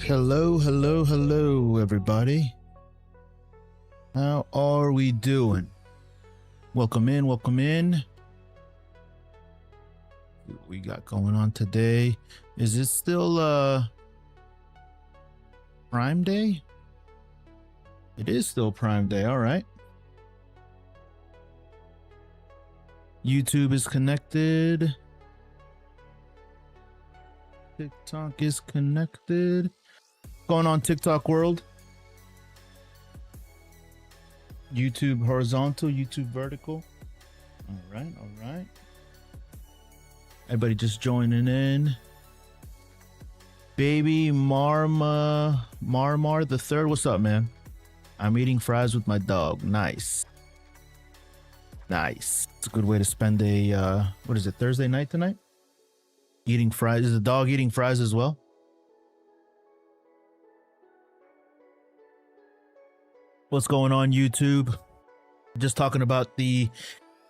Hello, hello, hello, everybody. How are we doing? Welcome in, welcome in. What we got going on today? Is it still Prime Day? It is still Prime Day, all right. YouTube is connected. TikTok is connected. Going on TikTok world. YouTube horizontal, YouTube vertical. All right, all right. Everybody just joining in. Baby Marmar the third. What's up, man? I'm eating fries with my dog. Nice. Nice. It's a good way to spend a what is it, Thursday night tonight? Eating fries. Is the dog eating fries as well? What's going on, YouTube? Just talking about the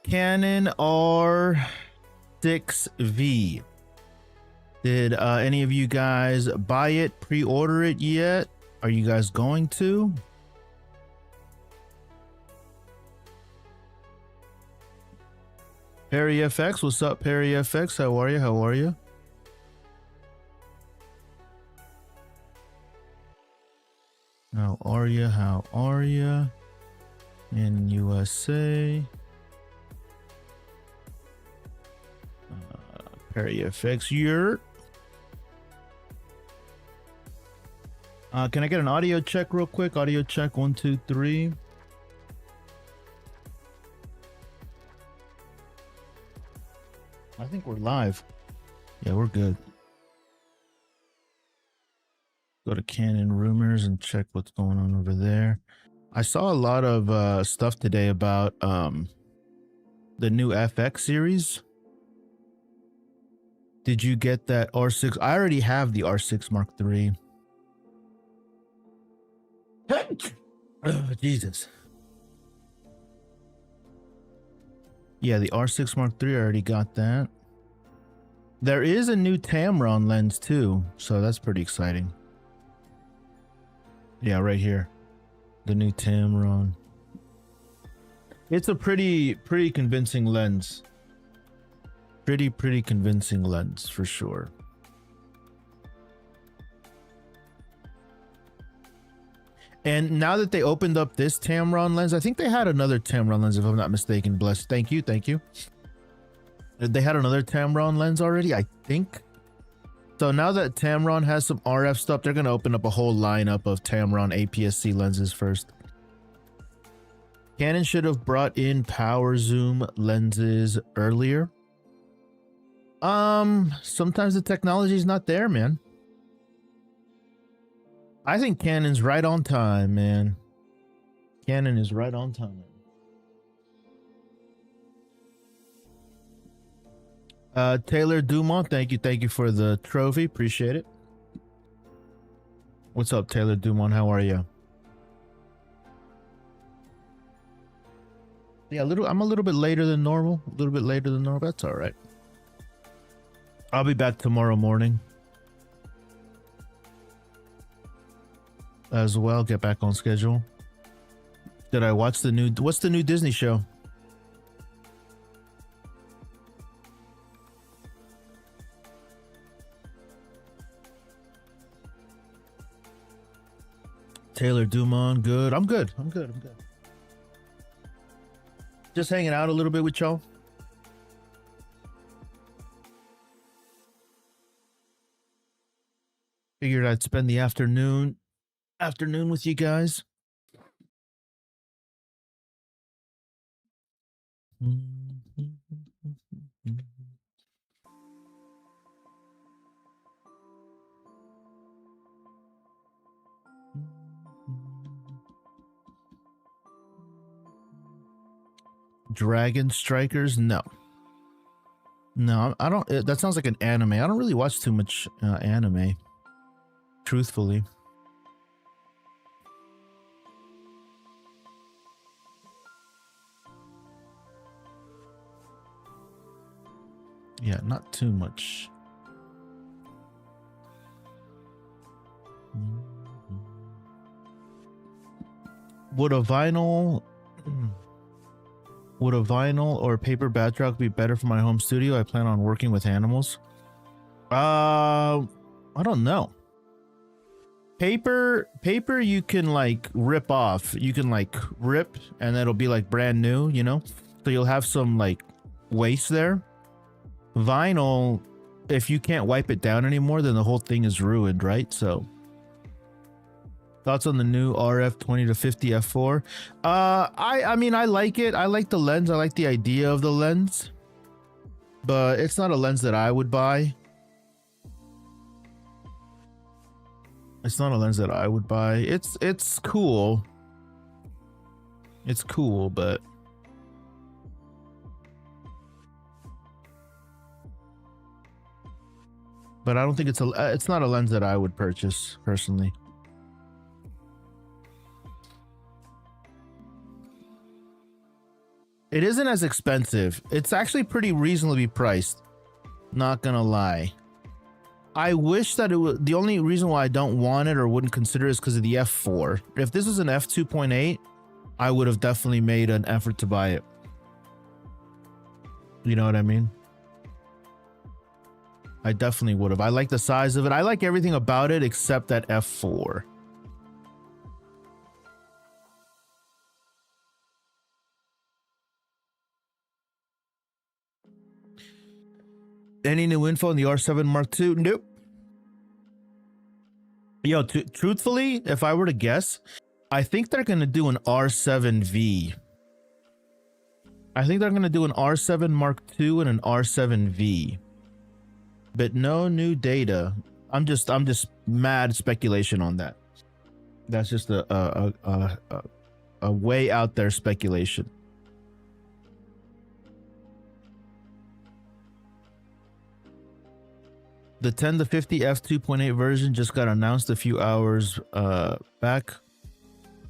Canon R6V. Did any of you guys buy it, pre-order it yet? Are you guys going to? Perry FX, what's up, Perry FX? How are you? How are you? How are you? How are you? In USA. Perry FX, you're. Can I get an audio check real quick? Audio check 1, 2, 3. I think we're live. Yeah, we're good. Go to Canon rumors and check what's going on over there. I saw a lot of stuff today about the new FX series. Did you get that R6? I already have the R6 Mark III. Oh, Jesus. Yeah, the R6 Mark III, I already got that. There is a new Tamron lens too, so that's pretty exciting. Yeah, right here. The new Tamron. It's a pretty convincing lens. Pretty convincing lens for sure. And now that they opened up this Tamron lens, I think they had another Tamron lens, if I'm not mistaken. Bless. Thank you. Thank you. They had another Tamron lens already, I think. So now that Tamron has some RF stuff, they're going to open up a whole lineup of Tamron APS-C lenses first. Canon should have brought in power zoom lenses earlier. Sometimes the technology is not there, man. I think Canon's right on time, man. Canon is right on time. Taylor Dumont, thank you for the trophy. Appreciate it. What's up, Taylor Dumont? How are you? Yeah, I'm a little bit later than normal. A little bit later than normal. That's all right. I'll be back tomorrow morning as well. Get back on schedule. Did I watch the new? What's the new Disney show? Taylor Dumont, good. I'm good. I'm good. Just hanging out a little bit with y'all. Figured I'd spend the afternoon with you guys. Dragon Strikers? No, I don't. That sounds like an anime. I don't really watch too much anime, truthfully. Yeah, not too much. Would a vinyl or paper backdrop be better for my home studio? I plan on working with animals. I don't know. Paper you can like rip off. You can like rip and it'll be like brand new, you know? So you'll have some like waste there. Vinyl, if you can't wipe it down anymore, then the whole thing is ruined, right? So thoughts on the new RF 20 to 50 f4? I mean, I like it. I like the lens. I like the idea of the lens, but it's not a lens that I would buy. It's not a lens that I would buy. It's cool. It's cool, but I don't think it's not a lens that I would purchase personally. It isn't as expensive. It's actually pretty reasonably priced. Not gonna lie. I wish that it was, the only reason why I don't want it or wouldn't consider it is because of the f4. If this was an f2.8, I would have definitely made an effort to buy it. You know what I mean? I definitely would have. I like the size of it. I like everything about it except that f4. Any new info on the R7 Mark II? Nope. Yo, truthfully, if I were to guess, I think they're going to do an R7V. I think they're going to do an R7 Mark II and an R7V. But no new data. I'm just mad speculation on that. That's just a way out there speculation. The 10 to 50 f2.8 version just got announced a few hours back.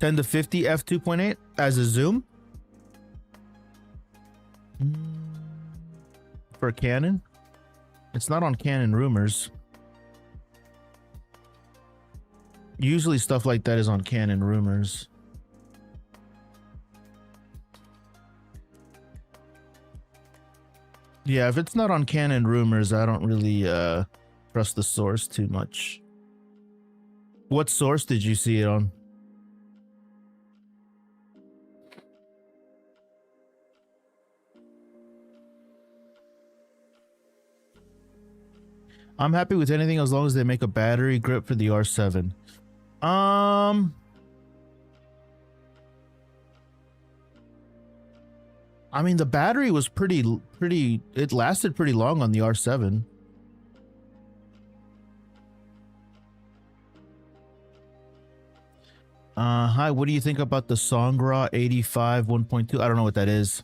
10 to 50 f2.8 as a zoom for Canon. It's not on Canon rumors. Usually stuff like that is on Canon rumors. Yeah, if it's not on Canon rumors, I don't really trust the source too much. What source did you see it on? I'm happy with anything as long as they make a battery grip for the R7. I mean, the battery was pretty, it lasted pretty long on the R7. Hi, what do you think about the Songra 85 1.2? I don't know what that is.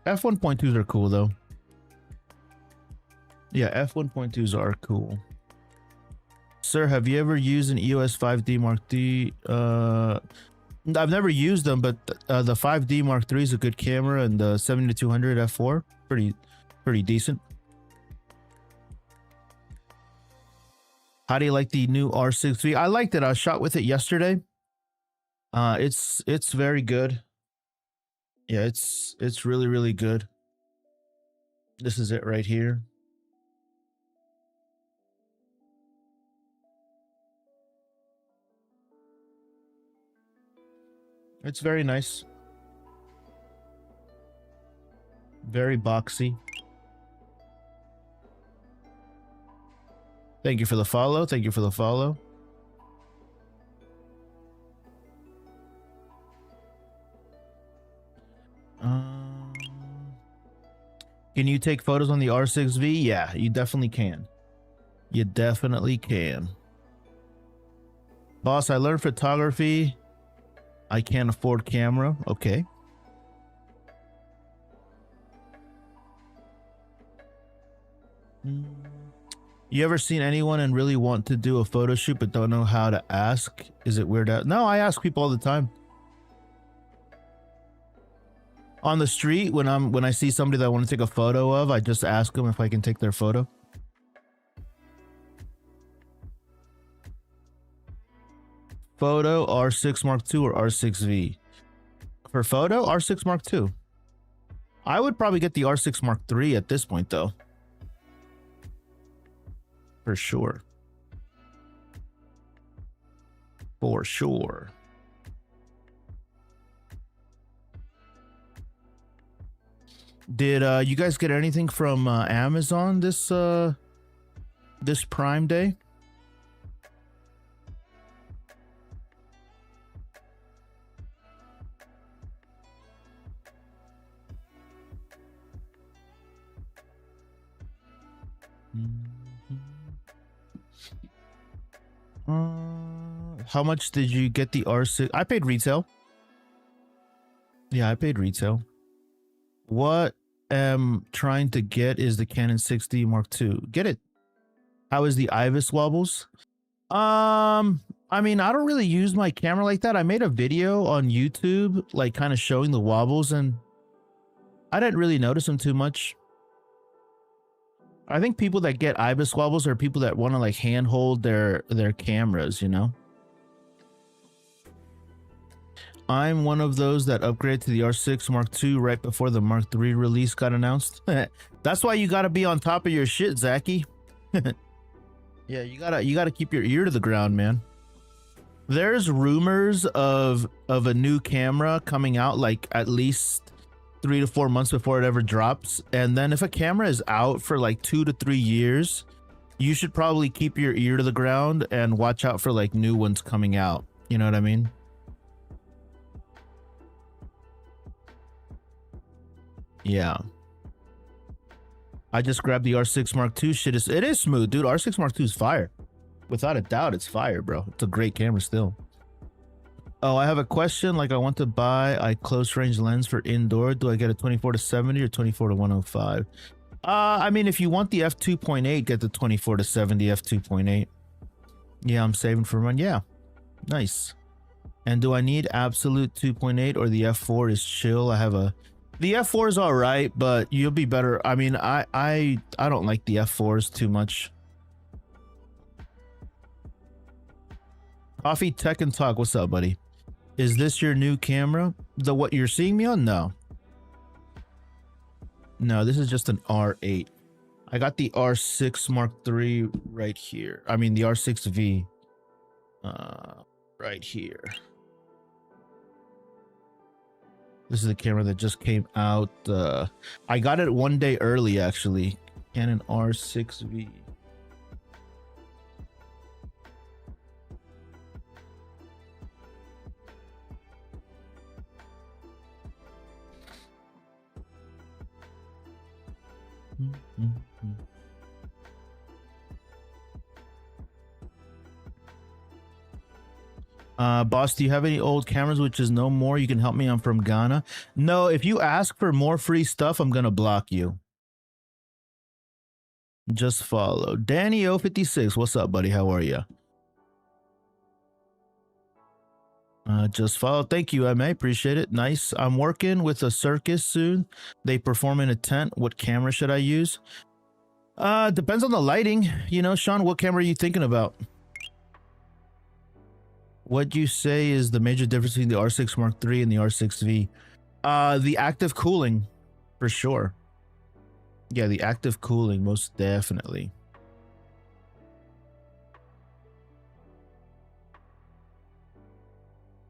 F1.2s are cool though. Yeah, F1.2s are cool. Sir, have you ever used an EOS 5D Mark III? I've never used them, but the 5D Mark III is a good camera, and the 70-200 f4 pretty decent. How do you like the new R6V? I liked it. I shot with it yesterday. It's very good. Yeah, it's really good. This is it right here. It's very nice. Very boxy. Thank you for the follow. Thank you for the follow. Can you take photos on the R6V? Yeah, you definitely can. You definitely can. Boss, I learned photography. I can't afford camera. Okay. You ever seen anyone and really want to do a photo shoot but don't know how to ask? Is it weird out? No, I ask people all the time. On the street, when I see somebody that I want to take a photo of, I just ask them if I can take their photo. Photo R6 Mark II or R6V? For photo, R6 Mark II. I would probably get the R6 Mark III at this point, though. For sure. For sure. Did you guys get anything from Amazon this this Prime Day? How much did you get the R6? I paid retail. Yeah, I paid retail. What I'm trying to get is the Canon 6D Mark II. Get it. How is the IBIS wobbles? I mean, I don't really use my camera like that. I made a video on YouTube, like kind of showing the wobbles, and I didn't really notice them too much. I think people that get IBIS wobbles are people that want to like handhold their cameras, you know? I'm one of those that upgraded to the R6 Mark II right before the Mark III release got announced. That's why you got to be on top of your shit, Zachy. Yeah, you gotta keep your ear to the ground, man. There's rumors of a new camera coming out like at least 3 to 4 months before it ever drops. And then if a camera is out for like 2 to 3 years, you should probably keep your ear to the ground and watch out for like new ones coming out. You know what I mean? Yeah. I just grabbed the R6 Mark II. Shit, it is smooth, dude. R6 Mark II is fire. Without a doubt, it's fire, bro. It's a great camera still. Oh, I have a question. Like, I want to buy a close range lens for indoor. Do I get a 24 to 70 or 24 to 105? I mean, if you want the f2.8, get the 24 to 70 f2.8. Yeah, I'm saving for one. Yeah, nice. And do I need absolute 2.8 or the f4 is chill? I have a... The f4 is all right, but you'll be better. I mean, I don't like the f4s too much. Coffee Tech and Talk, what's up, buddy? Is this your new camera? The what you're seeing me on? No. No, this is just an R8. I got the R6 Mark III right here. I mean, the R6V right here. This is the camera that just came out. I got it one day early, actually. Canon R6V. Boss, do you have any old cameras which is no more? You can help me. I'm from Ghana. No, if you ask for more free stuff, I'm gonna block you. Just follow Danny 056. What's up, buddy? How are you? Just follow. Thank you, MA. Appreciate it. Nice. I'm working with a circus soon. They perform in a tent. What camera should I use? Depends on the lighting. You know, Sean, what camera are you thinking about? What you say is the major difference between the R6 Mark III and the R6V? The active cooling, for sure. Yeah, the active cooling, most definitely.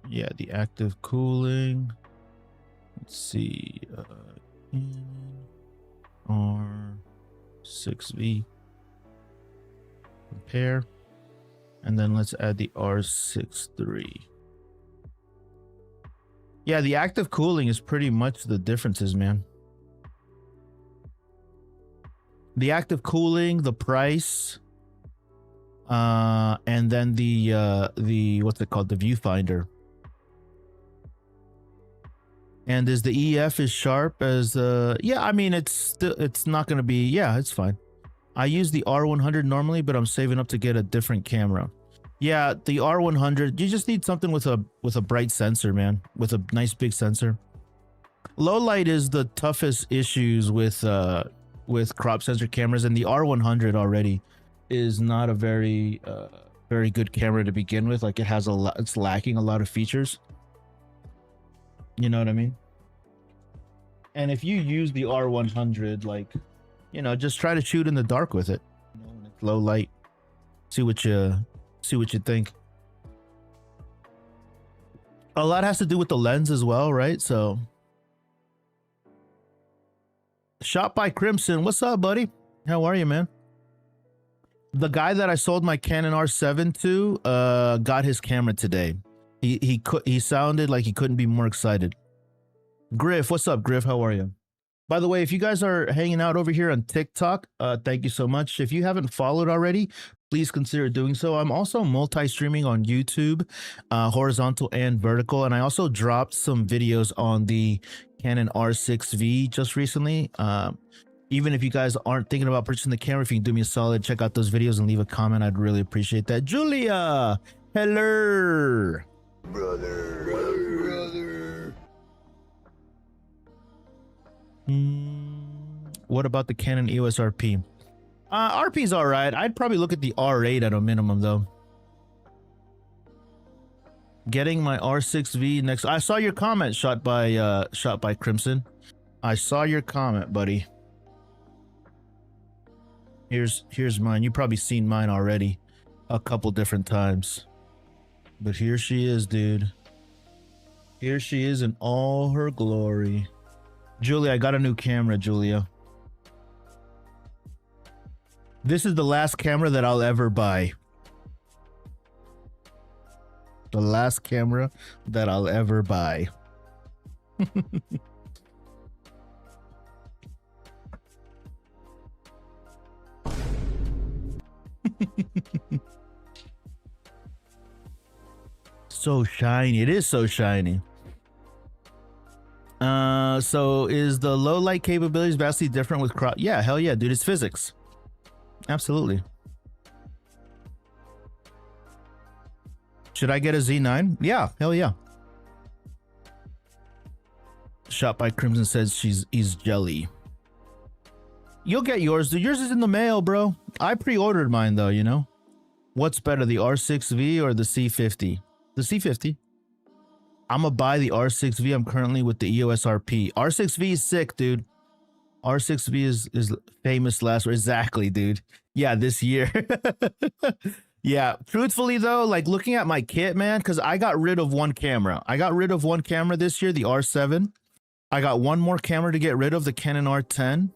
Yeah, the active cooling. Let's see. R6V. Compare. And then let's add the R6 III. Yeah, the active cooling is pretty much the differences, man. The active cooling, the price, and then the what's it called, the viewfinder. And is the EF as sharp as yeah, I mean it's not gonna be, yeah, it's fine. I use the R100 normally, but I'm saving up to get a different camera. Yeah, the R100, you just need something with a bright sensor, man, with a nice big sensor. Low light is the toughest issues with crop sensor cameras, and the R100 already is not a very very good camera to begin with. Like it has a lot, it's lacking a lot of features. You know what I mean? And if you use the R100, like, you know, just try to shoot in the dark with it. You know, when it's low light. See what you think. A lot has to do with the lens as well, right? So, Shot by Crimson, what's up, buddy? How are you, man? The guy that I sold my Canon R7 to got his camera today. He sounded like he couldn't be more excited. Griff, what's up, Griff? How are you? By the way, if you guys are hanging out over here on TikTok, thank you so much. If you haven't followed already, please consider doing so. I'm also multi-streaming on YouTube, horizontal and vertical, and I also dropped some videos on the Canon R6V just recently. Even if you guys aren't thinking about purchasing the camera, if you can do me a solid, check out those videos and leave a comment. I'd really appreciate that. Julia, hello. Brother. What about the Canon EOS RP? RP's all right. I'd probably look at the R8 at a minimum, though. Getting my R6V next. I saw your comment, shot by Crimson. I saw your comment, buddy. Here's mine. You've probably seen mine already a couple different times. But here she is, dude. Here she is in all her glory. Julia, I got a new camera, Julia. This is the last camera that I'll ever buy. The last camera that I'll ever buy. So shiny. It is so shiny. So is the low light capabilities vastly different with crop? Yeah, hell yeah, dude. It's physics. Absolutely. Should I get a Z9? Yeah, hell yeah. Shot by Crimson says he's jelly. You'll get yours, dude. Yours is in the mail, bro. I pre-ordered mine though, you know. What's better, the R6V or the C50? The C50. I'm gonna buy the R6V. I'm currently with the EOS RP. R6V is sick, dude. R6V is famous last word. Exactly, dude. Yeah, this year. Yeah, truthfully though, like looking at my kit, man, because I got rid of one camera. I got rid of one camera this year, the R7. I got one more camera to get rid of, the Canon R10.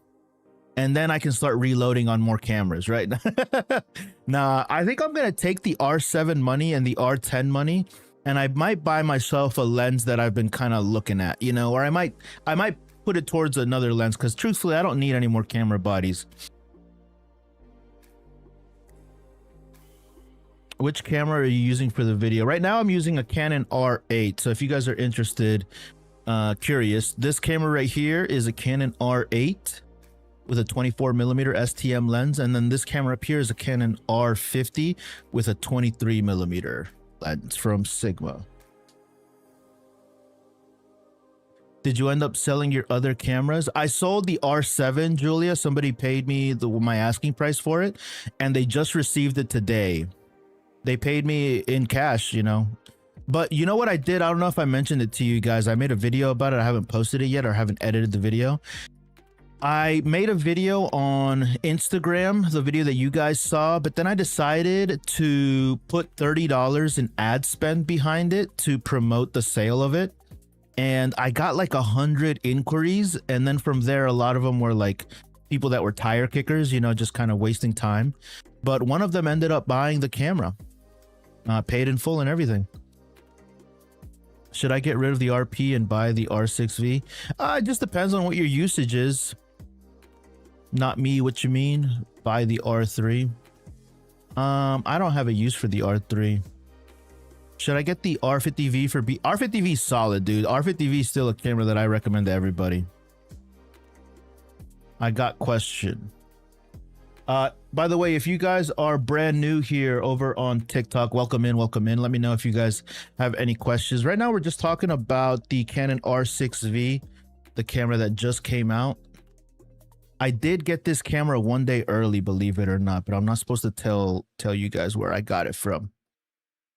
And then I can start reloading on more cameras, right? Nah, I think I'm going to take the R7 money and the R10 money, and I might buy myself a lens that I've been kind of looking at, you know, or I might put it towards another lens, because truthfully, I don't need any more camera bodies. Which camera are you using for the video? Right now, I'm using a Canon R8. So if you guys are interested, curious, this camera right here is a Canon R8 with a 24mm STM lens. And then this camera up here is a Canon R50 with a 23mm lens from Sigma. Did you end up selling your other cameras? I sold the R7, Julia. Somebody paid me my asking price for it, and they just received it today. They paid me in cash, you know. But you know what I did? I don't know if I mentioned it to you guys. I made a video about it. I haven't posted it yet, or haven't edited the video. I made a video on Instagram, the video that you guys saw, but then I decided to put $30 in ad spend behind it to promote the sale of it. And I got like 100 inquiries. And then from there, a lot of them were like people that were tire kickers, you know, just kind of wasting time. But one of them ended up buying the camera, paid in full and everything. Should I get rid of the RP and buy the R6V? It just depends on what your usage is. Not me, what you mean? Buy the R3. I don't have a use for the R3. Should I get the R50V for B? R50V is solid, dude. R50V is still a camera that I recommend to everybody. I got question. By the way, if you guys are brand new here over on TikTok, welcome in, welcome in. Let me know if you guys have any questions. Right now, we're just talking about the Canon R6V, the camera that just came out. I did get this camera one day early, believe it or not, but I'm not supposed to tell you guys where I got it from.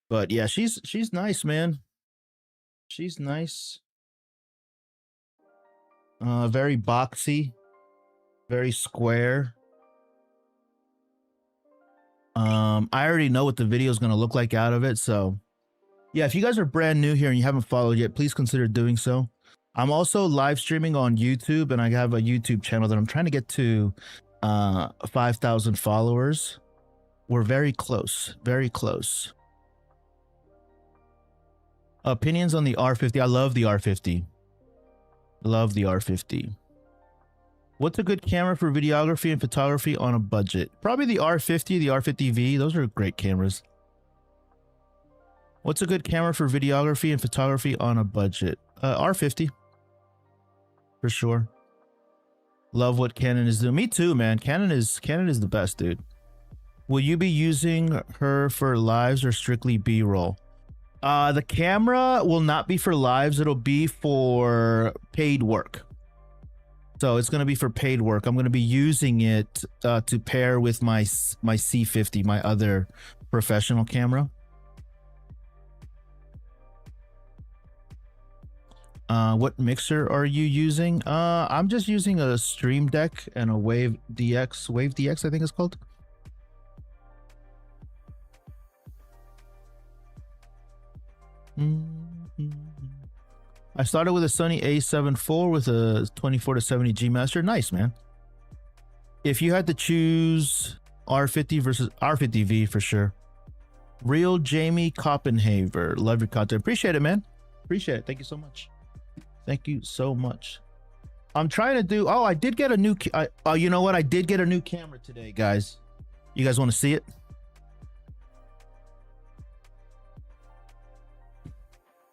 But yeah, she's nice, man. She's nice. Very boxy, very square. I already know what the video is going to look like out of it, so yeah, if you guys are brand new here and you haven't followed yet, please consider doing so. I'm also live streaming on YouTube, and I have a YouTube channel that I'm trying to get to 5,000 followers. We're very close, very close. Opinions on the R50. I love the R50. Love the R50. What's a good camera for videography and photography on a budget? Probably the R50, the R50V. Those are great cameras. What's a good camera for videography and photography on a budget? R50. For sure. Love what Canon is doing. Me too, man. Canon is the best, dude. Will you be using her for lives or strictly B-roll? The camera will not be for lives. It'll be for paid work. So it's going to be for paid work. I'm going to be using it to pair with my C50, my other professional camera. What mixer are you using? I'm just using a Stream Deck and a Wave DX, I think it's called. I started with a Sony A7 IV with a 24-70 G Master. Nice, man. If you had to choose R50 versus R50V, for sure. Real Jamie Koppenhaver. Love your content. Appreciate it, man. Appreciate it. Thank you so much. Thank you so much. I'm trying to do... Oh, I did get a new... you know what? I did get a new camera today, guys. You guys want to see it?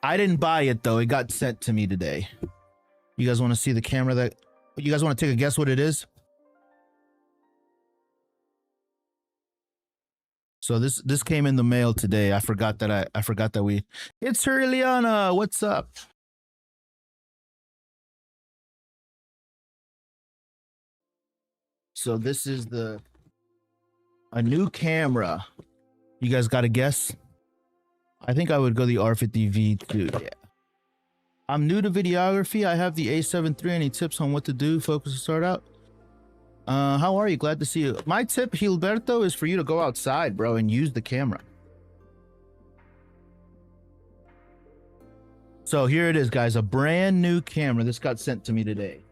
I didn't buy it, though. It got sent to me today. You guys want to see the camera that... You guys want to take a guess what it is? So this came in the mail today. I forgot that we... It's her, Ileana. What's up? So this is a new camera. You guys got a guess? I think I would go the R50V too. Yeah. I'm new to videography. I have the A7 III. Any tips on what to do? Focus to start out. How are you? Glad to see you. My tip, Gilberto, is for you to go outside, bro, and use the camera. So here it is, guys. A brand new camera. This got sent to me today.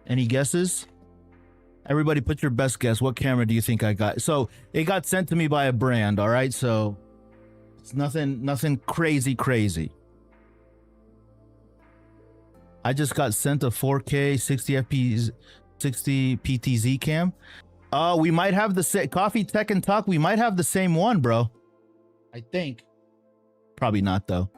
Any guesses? Everybody put your best guess. What camera do you think I got? So it got sent to me by a brand, all right? So it's nothing crazy. I just got sent a 4K 60 FPS 60 PTZ cam. We might have the same Coffee Tech and Talk. We might have the same one, bro. I think. Probably not though.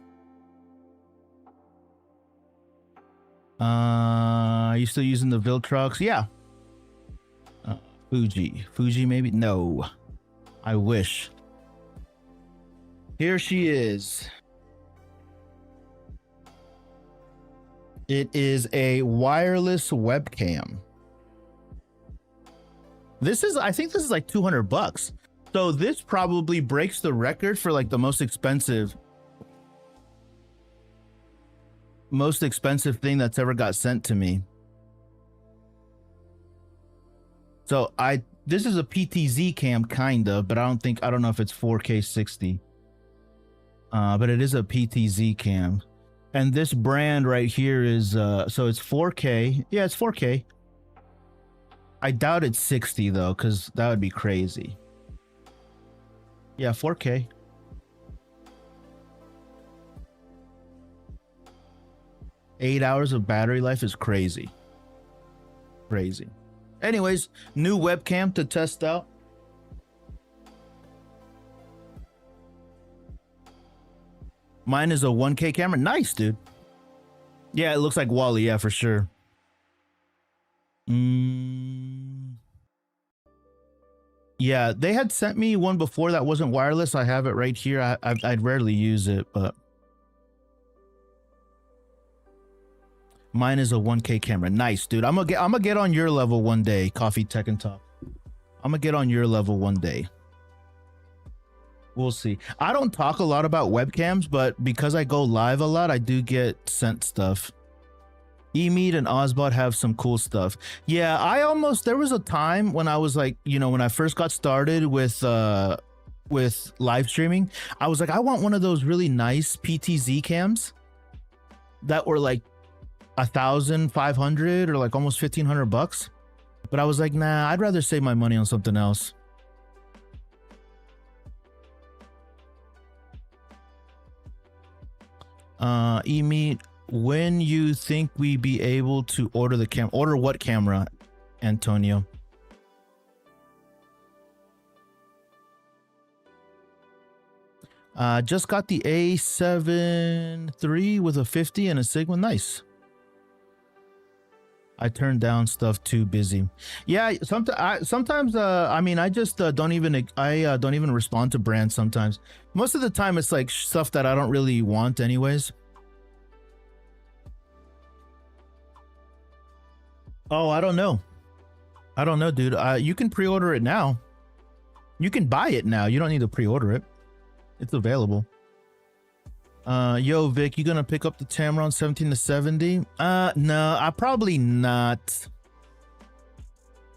Are you still using the Viltrox? Yeah. Fuji maybe? No. I wish. Here she is. It is a wireless webcam. I think this is like 200 bucks. So this probably breaks the record for like the most expensive thing that's ever got sent to me. So this is a PTZ cam kind of, but I don't know if it's 4K 60. But it is a PTZ cam. And this brand right here is so it's 4K. Yeah, it's 4K. I doubt it's 60 though, because that would be crazy. Yeah, 4K. Eight hours of battery life is crazy. Crazy. Anyways, new webcam to test out. Mine is a 1K camera. Nice, dude. Yeah, it looks like Wally. Yeah, for sure. Yeah, they had sent me one before that wasn't wireless. I have it right here. I'd rarely use it, but Mine is a 1K camera. Nice, dude. I'm gonna get on your level one day, Coffee Tech and Talk. I'm gonna get on your level one day. We'll see. I don't talk a lot about webcams, but because I go live a lot, I do get sent stuff. eMeet and Ozbot have some cool stuff. Yeah, there was a time when I was like, you know, when I first got started with live streaming, I was like, I want one of those really nice PTZ cams that were like 1,500 or like almost 1,500 bucks. But I was like, nah, I'd rather save my money on something else. eMeet, when you think we be able to order the cam? Order what camera, Antonio? Just got the A7 III with a 50 and a Sigma. Nice. I turn down stuff too busy. Yeah, sometimes I mean, I just don't even respond to brands sometimes. Most of the time it's like stuff that I don't really want anyways. Oh, I don't know. I don't know, dude. You can pre-order it now. You can buy it now. You don't need to pre-order it. It's available. Yo, Vic, you gonna pick up the Tamron 17 to 70? No, I probably not.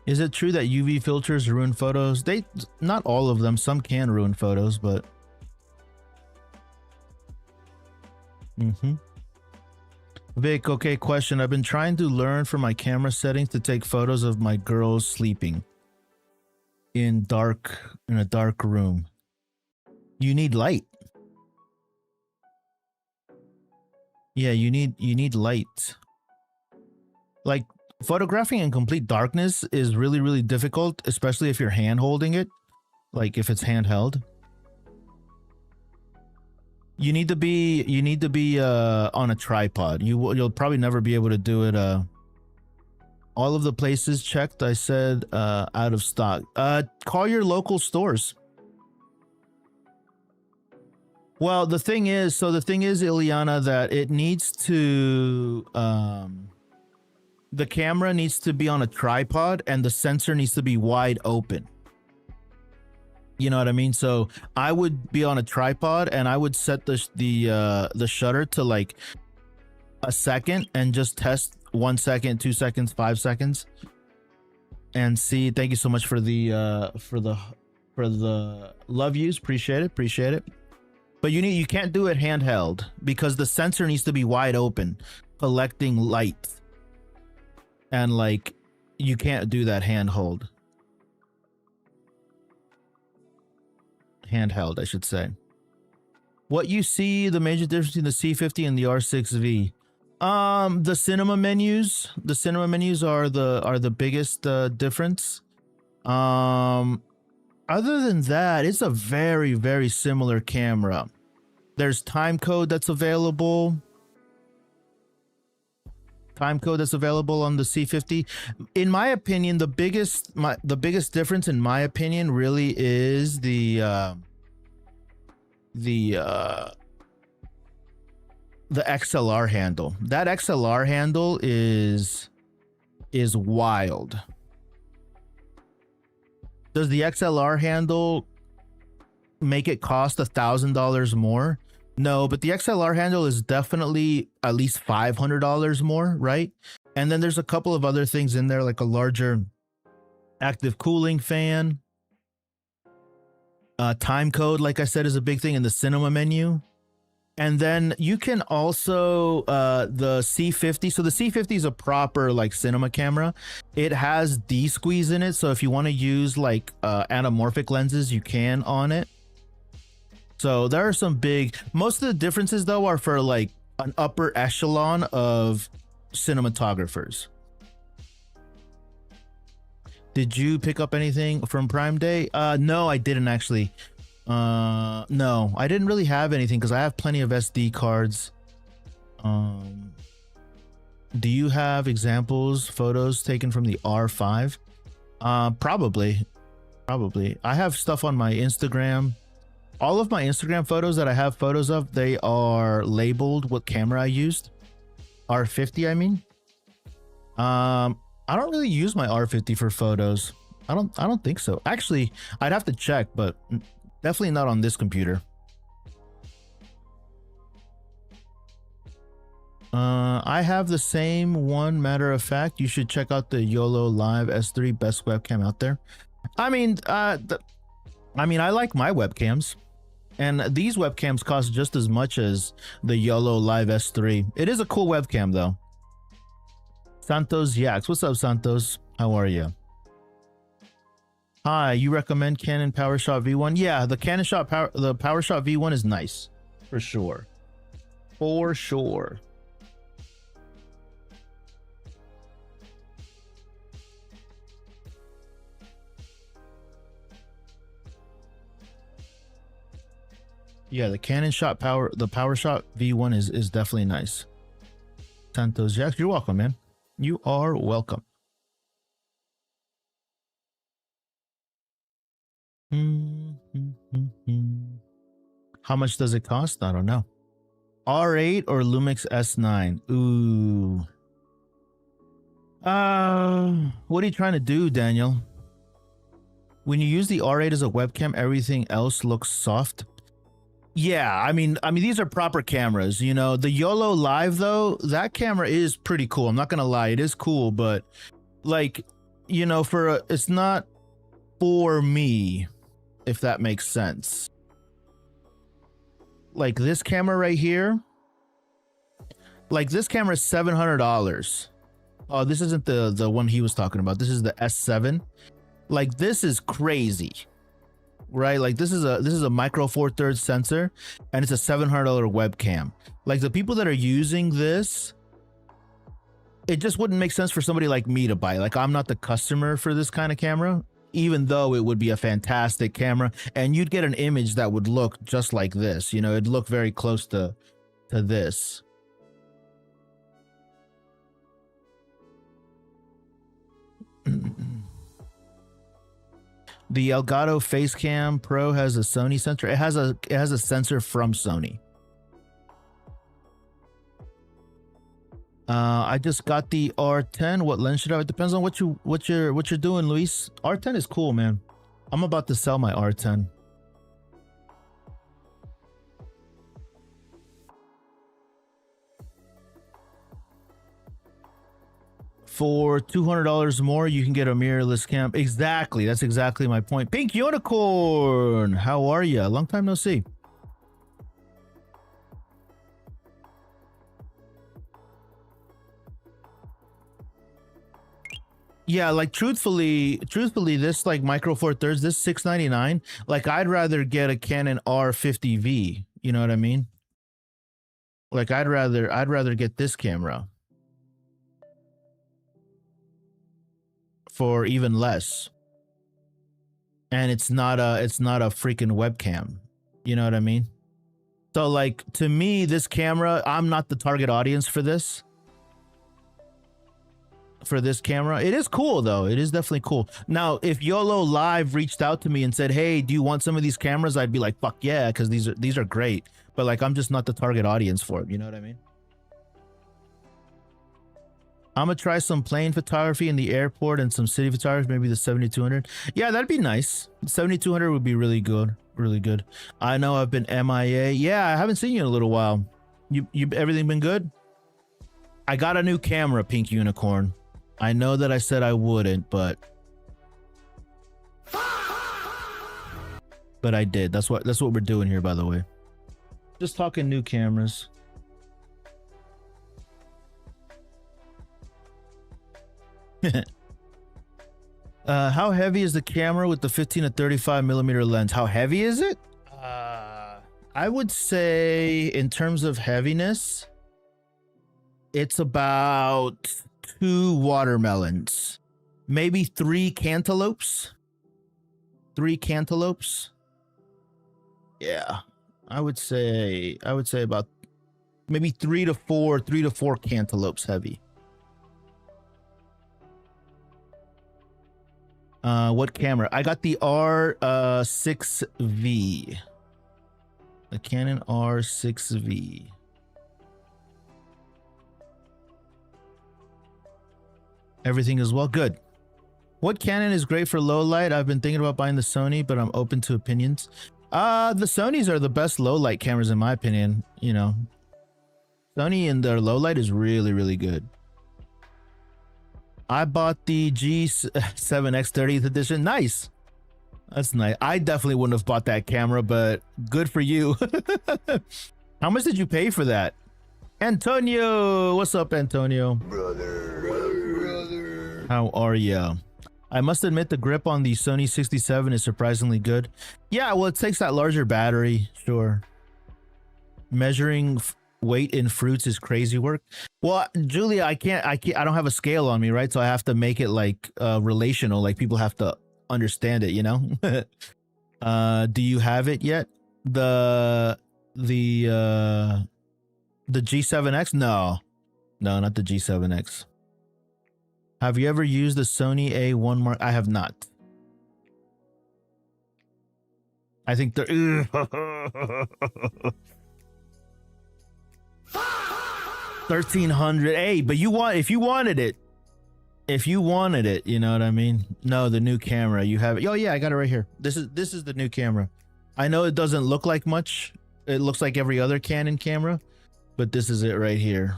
Is it true that UV filters ruin photos? Not all of them. Some can ruin photos, but Vic, okay, question. I've been trying to learn from my camera settings to take photos of my girls sleeping in a dark room. You need light. Yeah, you need light. Like, photographing in complete darkness is really, really difficult, especially if you're hand holding it. Like if it's handheld. You need to be on a tripod. You'll probably never be able to do it. All of the places checked, I said out of stock. Call your local stores. Well, the thing is, Ileana, that it needs to, the camera needs to be on a tripod and the sensor needs to be wide open. You know what I mean? So I would be on a tripod and I would set the shutter to like a second and just test 1 second, 2 seconds, 5 seconds, and see. Thank you so much for the love yous. Appreciate it. But you can't do it handheld because the sensor needs to be wide open, collecting light. And like, you can't do that handheld, I should say. What you see the major difference between the C50 and the R6V? The cinema menus. The cinema menus are the biggest difference. Other than that, it's a very, very similar camera. There's time code that's available. On the C50. In my opinion, the biggest difference, in my opinion, really is the XLR handle. That XLR handle is wild. Does the XLR handle make it cost $1,000 more? No, but the XLR handle is definitely at least $500 more, right? And then there's a couple of other things in there, like a larger active cooling fan. Time code, like I said, is a big thing in the cinema menu. And then you can also the C50. So the C50 is a proper like cinema camera. It has D-squeeze in it, so if you want to use like anamorphic lenses, you can on it. So there are some big. Most of the differences though are for like an upper echelon of cinematographers. Did you pick up anything from Prime Day? No, I didn't actually. No, I didn't really have anything because I have plenty of SD cards. Do you have examples, photos taken from the R5? Probably. I have stuff on my Instagram. All of my Instagram photos that I have photos of, they are labeled what camera I used. R50, I mean. I don't really use my R50 for photos. I don't think so. Actually, I'd have to check, but definitely not on this computer. I have the same one. Matter of fact, you should check out the YOLO Live S3, best webcam out there. I mean, I like my webcams, and these webcams cost just as much as the YOLO Live S3. It is a cool webcam though. Santos Yaks, what's up, Santos? How are you? Hi, you recommend Canon PowerShot V1? Yeah, the Canon PowerShot V1 is nice, for sure, for sure. Yeah, the PowerShot V1 is definitely nice. Santos Jack, you're welcome, man. You are welcome. How much does it cost? I don't know. R8 or Lumix S9? Ooh. What are you trying to do, Daniel? When you use the R8 as a webcam, everything else looks soft. Yeah, I mean these are proper cameras, you know. The YOLO Live though, that camera is pretty cool. I'm not gonna lie, it is cool, but like, you know, it's not for me, if that makes sense. Like this camera right here, like this camera is $700. Oh, this isn't the one he was talking about. This is the S7. Like this is crazy. Right, like this is a micro four thirds sensor, and it's a $700 webcam. Like the people that are using this, it just wouldn't make sense for somebody like me to buy. Like I'm not the customer for this kind of camera, even though it would be a fantastic camera, and you'd get an image that would look just like this. You know, it'd look very close to this. The Elgato Facecam Pro has a Sony sensor. It has a sensor from Sony. I just got the R10. What lens should I have? It depends on what you're doing, Luis. R10 is cool, man. I'm about to sell my R10. For $200 more, you can get a mirrorless cam. Exactly. That's exactly my point. Pink Unicorn, how are you? Long time no see. Yeah, like truthfully, this like micro four thirds, this $699. Like I'd rather get a Canon R50V. You know what I mean? Like I'd rather get this camera for even less, and it's not a freaking webcam. You know what I mean? So like, to me, this camera, I'm not the target audience for this camera. It is cool though. It is definitely cool. Now if YOLO Live reached out to me and said, hey, do you want some of these cameras, I'd be like, fuck yeah, because these are great. But like, I'm just not the target audience for it. You know what I mean? I'm gonna try some plane photography in the airport and some city photography, maybe the 7200. Yeah, that'd be nice. 7200 would be really good, really good. I know I've been MIA. Yeah, I haven't seen you in a little while. You everything been good? I got a new camera, Pink Unicorn. I know that I said I wouldn't, but I did. That's what we're doing here, by the way. Just talking new cameras. How heavy is the camera with the 15 to 35 millimeter lens? How heavy is it? I would say in terms of heaviness, it's about 2 watermelons, maybe 3 cantaloupes. 3 cantaloupes. Yeah, I would say about maybe 3 to 4 cantaloupes heavy. What camera? I got the R6V. The Canon R6V. Everything is well. Good. What Canon is great for low light? I've been thinking about buying the Sony, but I'm open to opinions. The Sonys are the best low light cameras in my opinion. You know, Sony and their low light is really, really good. I bought the G7X 30th edition. Nice. That's nice. I definitely wouldn't have bought that camera, but good for you. How much did you pay for that? Antonio, what's up, Antonio? Brother. How are ya? I must admit the grip on the Sony 67 is surprisingly good. Yeah, well, it takes that larger battery, sure. Measuring weight in fruits is crazy work. Well, Julia, I don't have a scale on me, right? So I have to make it like relational, like people have to understand it, you know? Do you have it yet? The G7X? No, not the G7X. Have you ever used the Sony A1 Mark? I have not. I think they're 1300. Hey, but if you wanted it, you know what I mean? No, the new camera, you have it. Oh yeah, I got it right here. This is the new camera. I know it doesn't look like much. It looks like every other Canon camera, but this is it right here.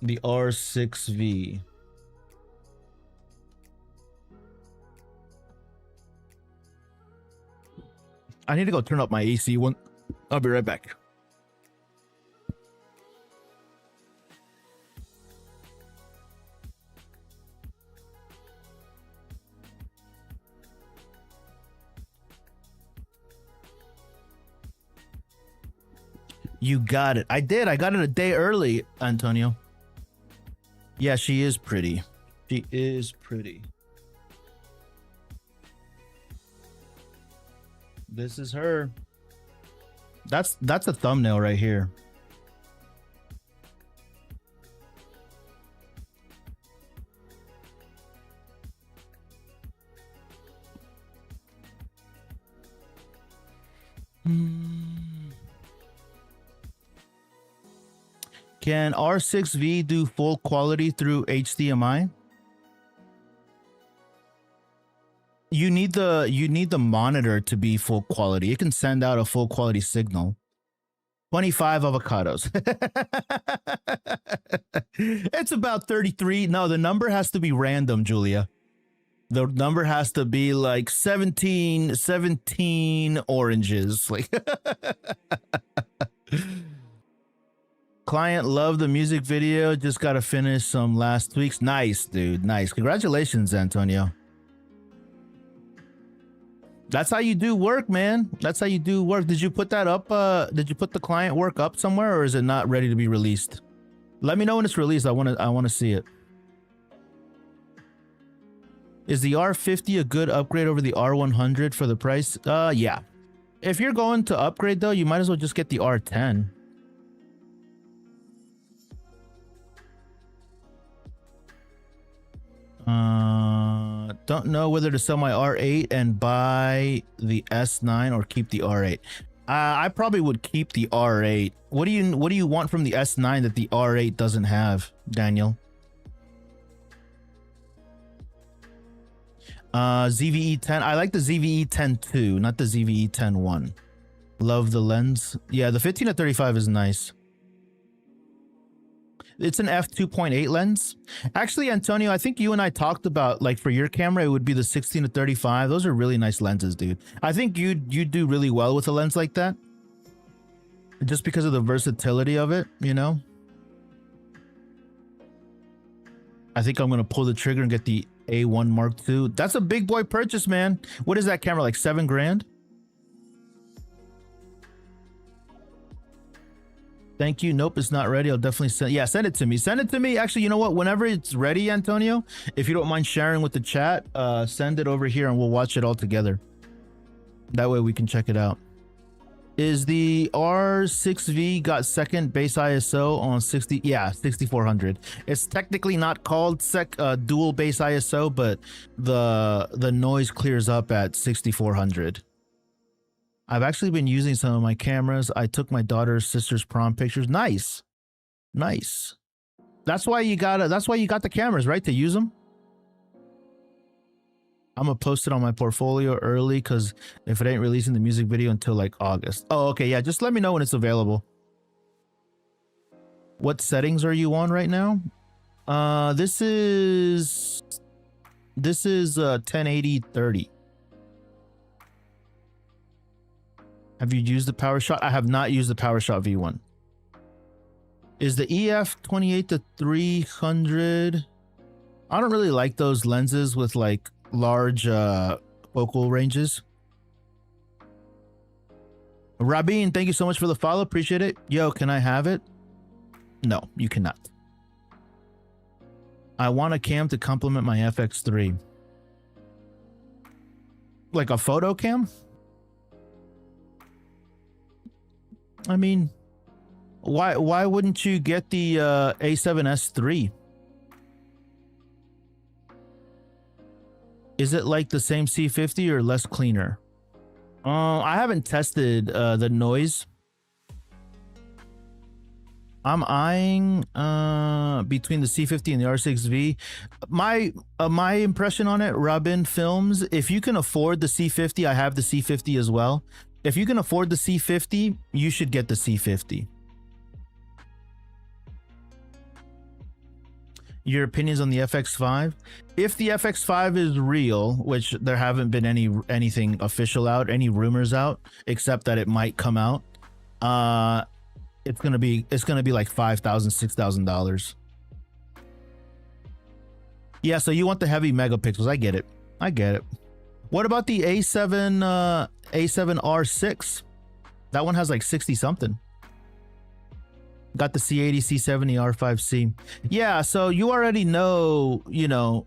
The R6V. I need to go turn up my AC one. I'll be right back. You got it. I did. I got it a day early, Antonio. Yeah, she is pretty. She is pretty. This is her. That's a thumbnail right here. Can R6V do full quality through HDMI? You need the monitor to be full quality. It can send out a full quality signal. 25 avocados. It's about 33. No, the number has to be random, Julia. The number has to be like 17 oranges. Like client loved the music video. Just got to finish some last week's. Nice, dude. Nice. Congratulations, Antonio. That's how you do work, man. That's how you do work. Did you put that up? Did you put the client work up somewhere, or is it not ready to be released? Let me know when it's released. I want to see it. Is the R50 a good upgrade over the R100 for the price? Yeah. If you're going to upgrade though, you might as well just get the R10. Don't know whether to sell my R8 and buy the S9 or keep the R8. I probably would keep the R8. What do you want from the S9 that the R8 doesn't have, Daniel? ZVE10. I like the ZVE10 2, not the ZVE10 1. Love the lens. Yeah, the 15-35 is nice. It's an f2.8 lens. Actually, Antonio, I think you and I talked about, like, for your camera, it would be the 16-35. Those are really nice lenses, dude. I think you do really well with a lens like that. Just because of the versatility of it, you know? I think I'm going to pull the trigger and get the A1 Mark II. That's a big boy purchase, man. What is that camera, like $7 grand? Thank you. Nope, it's not ready. I'll definitely send. Yeah, send it to me. Send it to me. Actually, you know what? Whenever it's ready, Antonio, if you don't mind sharing with the chat, send it over here and we'll watch it all together. That way we can check it out. Is the R6V got second base ISO on 60? Yeah, 6400. It's technically not called dual base ISO, but the noise clears up at 6400. I've actually been using some of my cameras. I took my daughter's sister's prom pictures. Nice. Nice. That's why you got the cameras, right? To use them. I'm gonna post it on my portfolio early because if it ain't releasing the music video until like August. Oh, okay, yeah. Just let me know when it's available. What settings are you on right now? This is 1080-30. Have you used the PowerShot? I have not used the PowerShot V1. Is the EF 28-300? I don't really like those lenses with like large focal ranges. Rabin, thank you so much for the follow. Appreciate it. Yo, can I have it? No, you cannot. I want a cam to complement my FX3. Like a photo cam? I mean, why wouldn't you get the A7S3? Is it like the same C50 or less cleaner? I haven't tested the noise. I'm eyeing between the C50 and the R6V. My impression on it, Robin Films, if you can afford the C50, I have the C50 as well. If you can afford the C50, you should get the C50. Your opinions on the FX5? If the FX5 is real, which there haven't been anything official out, any rumors out, except that it might come out, it's gonna be like $5,000, $6,000. Yeah, so you want the heavy megapixels. I get it. What about the A7R6? That one has like 60 something. Got the C80, C70, R5C. Yeah, so you already know, you know,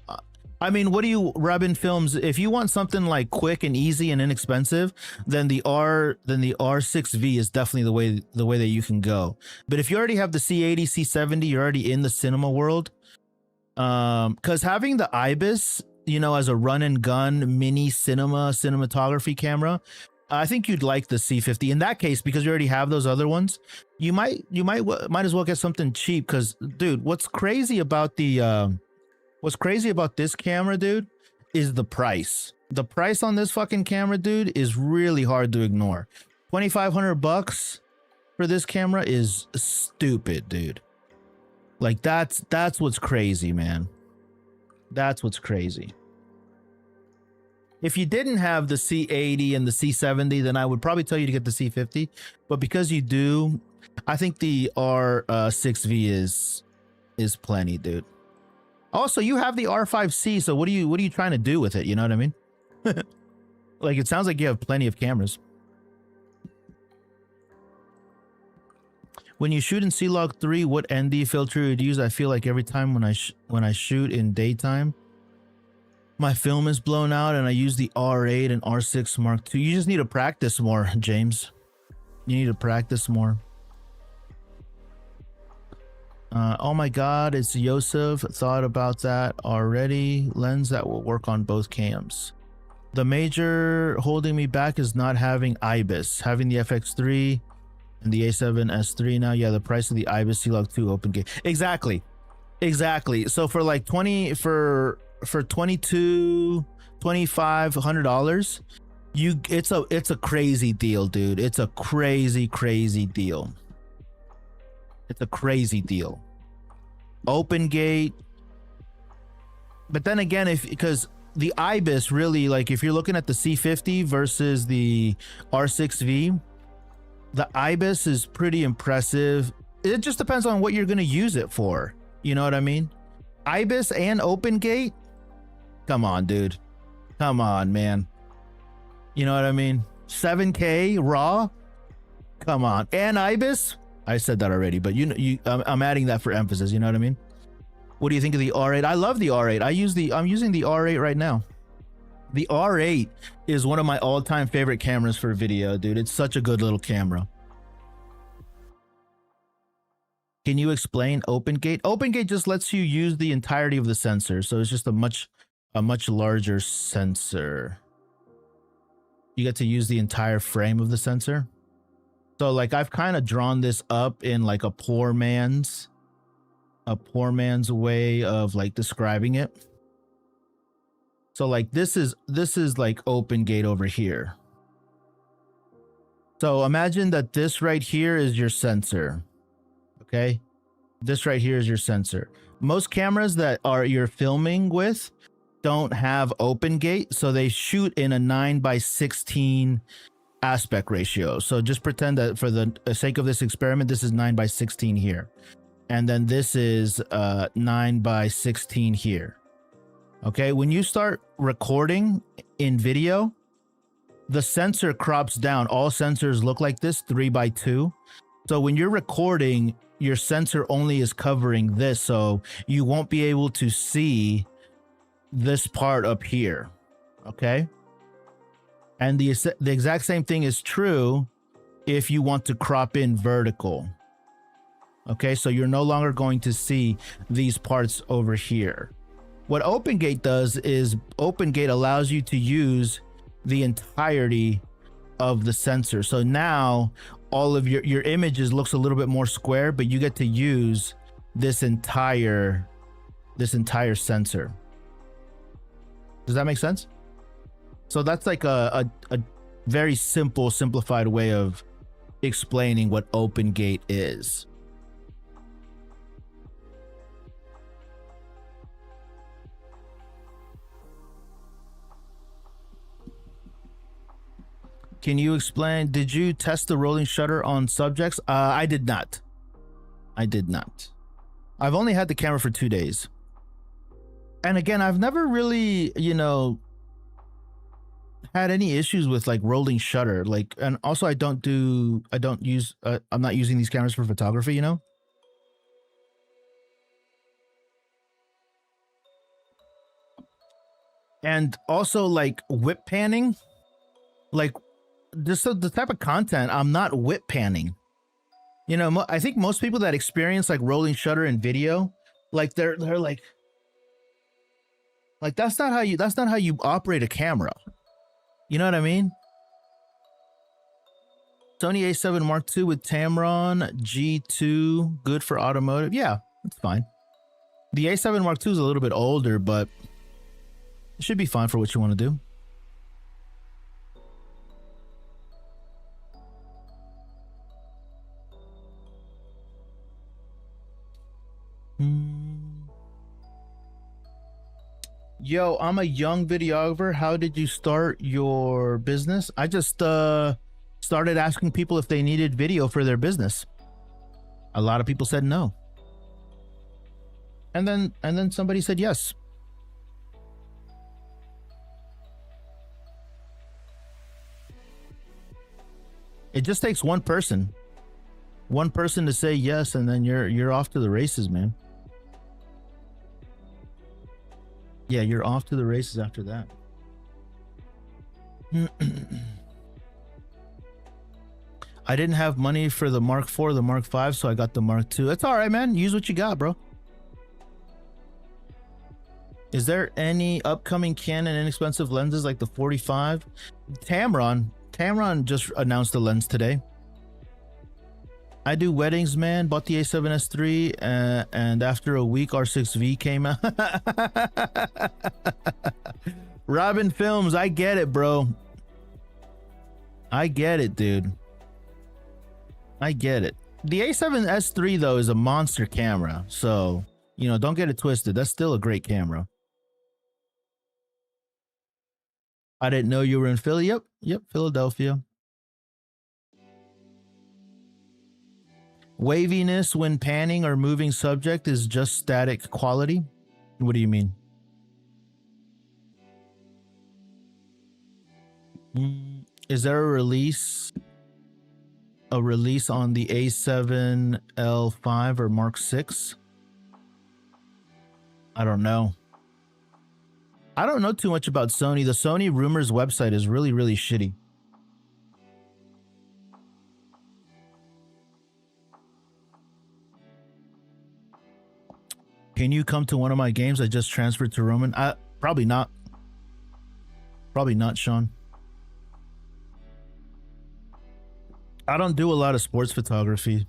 I mean, what do you, Robin Films, if you want something like quick and easy and inexpensive, then the R6V is definitely the way that you can go. But if you already have the C80, C70, you're already in the cinema world. Because having the IBIS, you know, as a run and gun mini cinematography camera, I think you'd like the C50 in that case, because you already have those other ones. You might as well get something cheap. Because, dude, what's crazy about this camera, dude, is the price. The price on this fucking camera, dude, is really hard to ignore. $2,500 for this camera is stupid, dude. Like that's what's crazy, man. That's what's crazy. If you didn't have the C80 and the C70, then I would probably tell you to get the C50. But because you do, I think the R6V is plenty, dude. Also, you have the R5C, so what are you trying to do with it? You know what I mean? Like, it sounds like you have plenty of cameras. When you shoot in C-Log 3, what ND filter you'd use? I feel like every time when I shoot in daytime, my film is blown out, and I use the R8 and R6 Mark II. You just need to practice more, James. You need to practice more. Oh my God, it's Yosef. Thought about that already. Lens that will work on both cams. The major holding me back is not having IBIS. Having the FX3 and the A7S3 now. Yeah, the price of the IBIS C-Log 2 open gate. Exactly. So for like $2,500, it's a crazy deal, dude. It's a crazy deal. It's a crazy deal. Open gate. But then again, because the IBIS really, like, if you're looking at the C50 versus the R6V, the IBIS is pretty impressive. It just depends on what you're going to use it for. You know what I mean? IBIS and open gate. Come on, dude. Come on, man. You know what I mean? 7K raw. Come on. And IBIS. I said that already, but I'm adding that for emphasis. You know what I mean? What do you think of the R8? I love the R8. I'm using the R8 right now. The R8 is one of my all-time favorite cameras for video, dude. It's such a good little camera. Can you explain open gate? Open gate just lets you use the entirety of the sensor, so it's just a much larger sensor. You get to use the entire frame of the sensor. So like I've kind of drawn this up in like a poor man's way of like describing it. So like this is like open gate over here. So imagine that this right here is your sensor. Okay. This right here is your sensor. Most cameras that you're filming with don't have open gate, so they shoot in a 9:16 aspect ratio. So just pretend that for the sake of this experiment, this is 9:16 here, and then this is 9:16 here. Okay, when you start recording in video, the sensor crops down. All sensors look like this, 3:2. So when you're recording, your sensor only is covering this, so you won't be able to see this part up here. Okay, and the exact same thing is true if you want to crop in vertical. Okay, so you're no longer going to see these parts over here. What OpenGate does is OpenGate allows you to use the entirety of the sensor. So now all of your images looks a little bit more square, but you get to use this entire sensor. Does that make sense? So that's like a very simplified way of explaining what OpenGate is. Can you explain, did you test the rolling shutter on subjects? I did not. I've only had the camera for 2 days. And again, I've never really, had any issues with like rolling shutter. Like, and also I'm not using these cameras for photography, And also like whip panning, like just the type of content, I'm not whip panning. I think most people that experience like rolling shutter in video, like they're like that's not how you operate a camera. You know what I mean? Sony A7 Mark II with Tamron G2, good for automotive. Yeah, that's fine. The A7 Mark II is a little bit older, but it should be fine for what you want to do. Yo, I'm a young videographer. How did you start your business? I just started asking people if they needed video for their business. A lot of people said no. And then somebody said yes. It just takes one person to say yes, and then you're off to the races, man. Yeah, you're off to the races after that. I didn't have money for the Mark IV or the Mark V, so I got the Mark II. That's all right, man. Use what you got, bro. Is there any upcoming Canon inexpensive lenses like the 45? Tamron just announced the lens today. I do weddings, man. Bought the A7S III, and after a week, R6V came out. Robin Films, I get it, bro. I get it, dude. I get it. The A7S III, though, is a monster camera. So, don't get it twisted. That's still a great camera. I didn't know you were in Philly. Yep, Philadelphia. Waviness when panning or moving subject is just static quality. What do you mean? Is there a release on the A7L5 or Mark VI? I don't know. I don't know too much about Sony. The Sony Rumors website is really, really shitty. Can you come to one of my games? I just transferred to Roman. Probably not. Probably not, Sean. I don't do a lot of sports photography.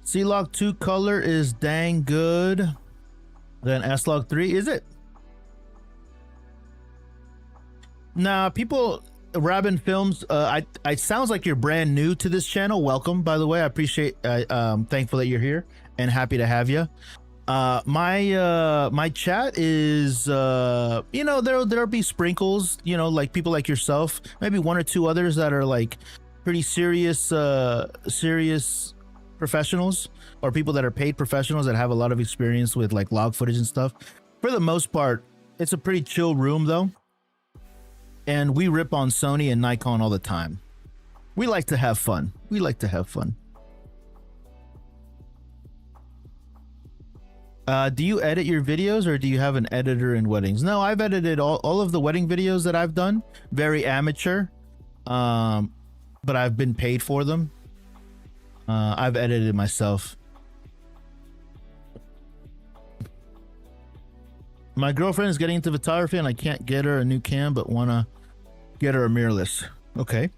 C-Log 2 color is dang good. Then S-Log 3, is it? Nah, people, Rabin Films, it sounds like you're brand new to this channel. Welcome, by the way. I appreciate, thankful that you're here and happy to have you. My chat is, you know, there'll be sprinkles, you know, like people like yourself, maybe one or two others that are like pretty serious professionals, or people that are paid professionals that have a lot of experience with like log footage and stuff. For the most part, it's a pretty chill room though. And we rip on Sony and Nikon all the time. We like to have fun. We like to have fun. Do you edit your videos, or do you have an editor in weddings? No, I've edited all of the wedding videos that I've done. Very amateur. But I've been paid for them. I've edited myself. My girlfriend is getting into photography and I can't get her a new cam, but wanna get her a mirrorless. Okay.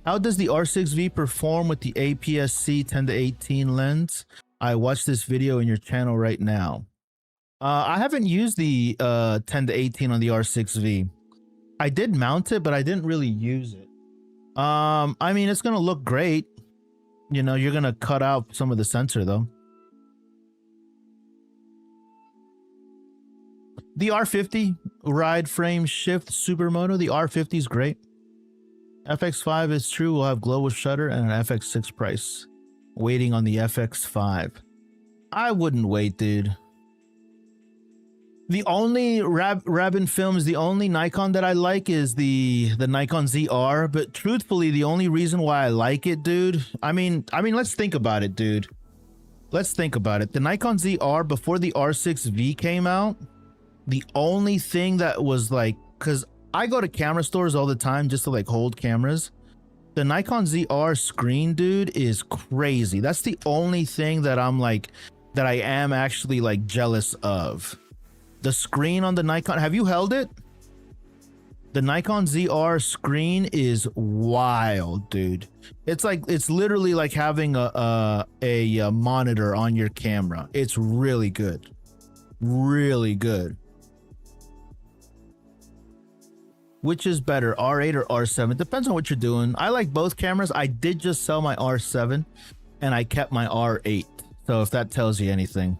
How does the R6V perform with the APS-C 10-18 lens? I watched this video in your channel right now. I haven't used the 10-18 on the R6V. I did mount it, but I didn't really use it. I mean, it's gonna look great. You know, you're gonna cut out some of the sensor though. The R50 ride frame shift supermoto, the R50 is great. FX5 is true, we'll have global shutter and an FX6 price. Waiting on the FX5. I wouldn't wait, dude. The only Rabin Films, the only Nikon that I like is the Nikon ZR, but truthfully, the only reason why I like it, dude, I mean, let's think about it, dude. Let's think about it. The Nikon ZR before the R6V came out, the only thing that was like, because I go to camera stores all the time just to like hold cameras. The Nikon ZR screen, dude, is crazy. That's the only thing that I'm like, that I am actually like jealous of. The screen on the Nikon, have you held it? The Nikon ZR screen is wild, dude. It's like, it's literally like having a monitor on your camera. It's really good. Really good. Which is better, R8 or R7? Depends on what you're doing. I like both cameras. I did just sell my R7 and I kept my R8. So if that tells you anything.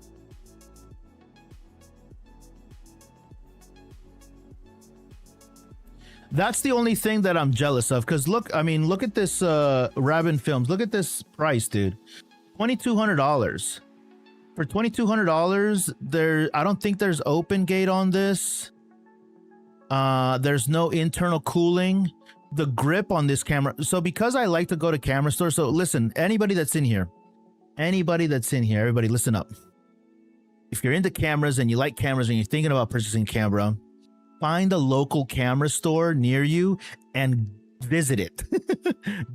That's the only thing that I'm jealous of. Because look, I mean, look at this Rabin Films. Look at this price, dude. $2,200. For $2,200, there, I don't think there's open gate on this. There's no internal cooling. The grip on this camera. So because I like to go to camera stores. So listen, anybody that's in here, everybody listen up. If you're into cameras and you like cameras and you're thinking about purchasing a camera, find a local camera store near you and visit it.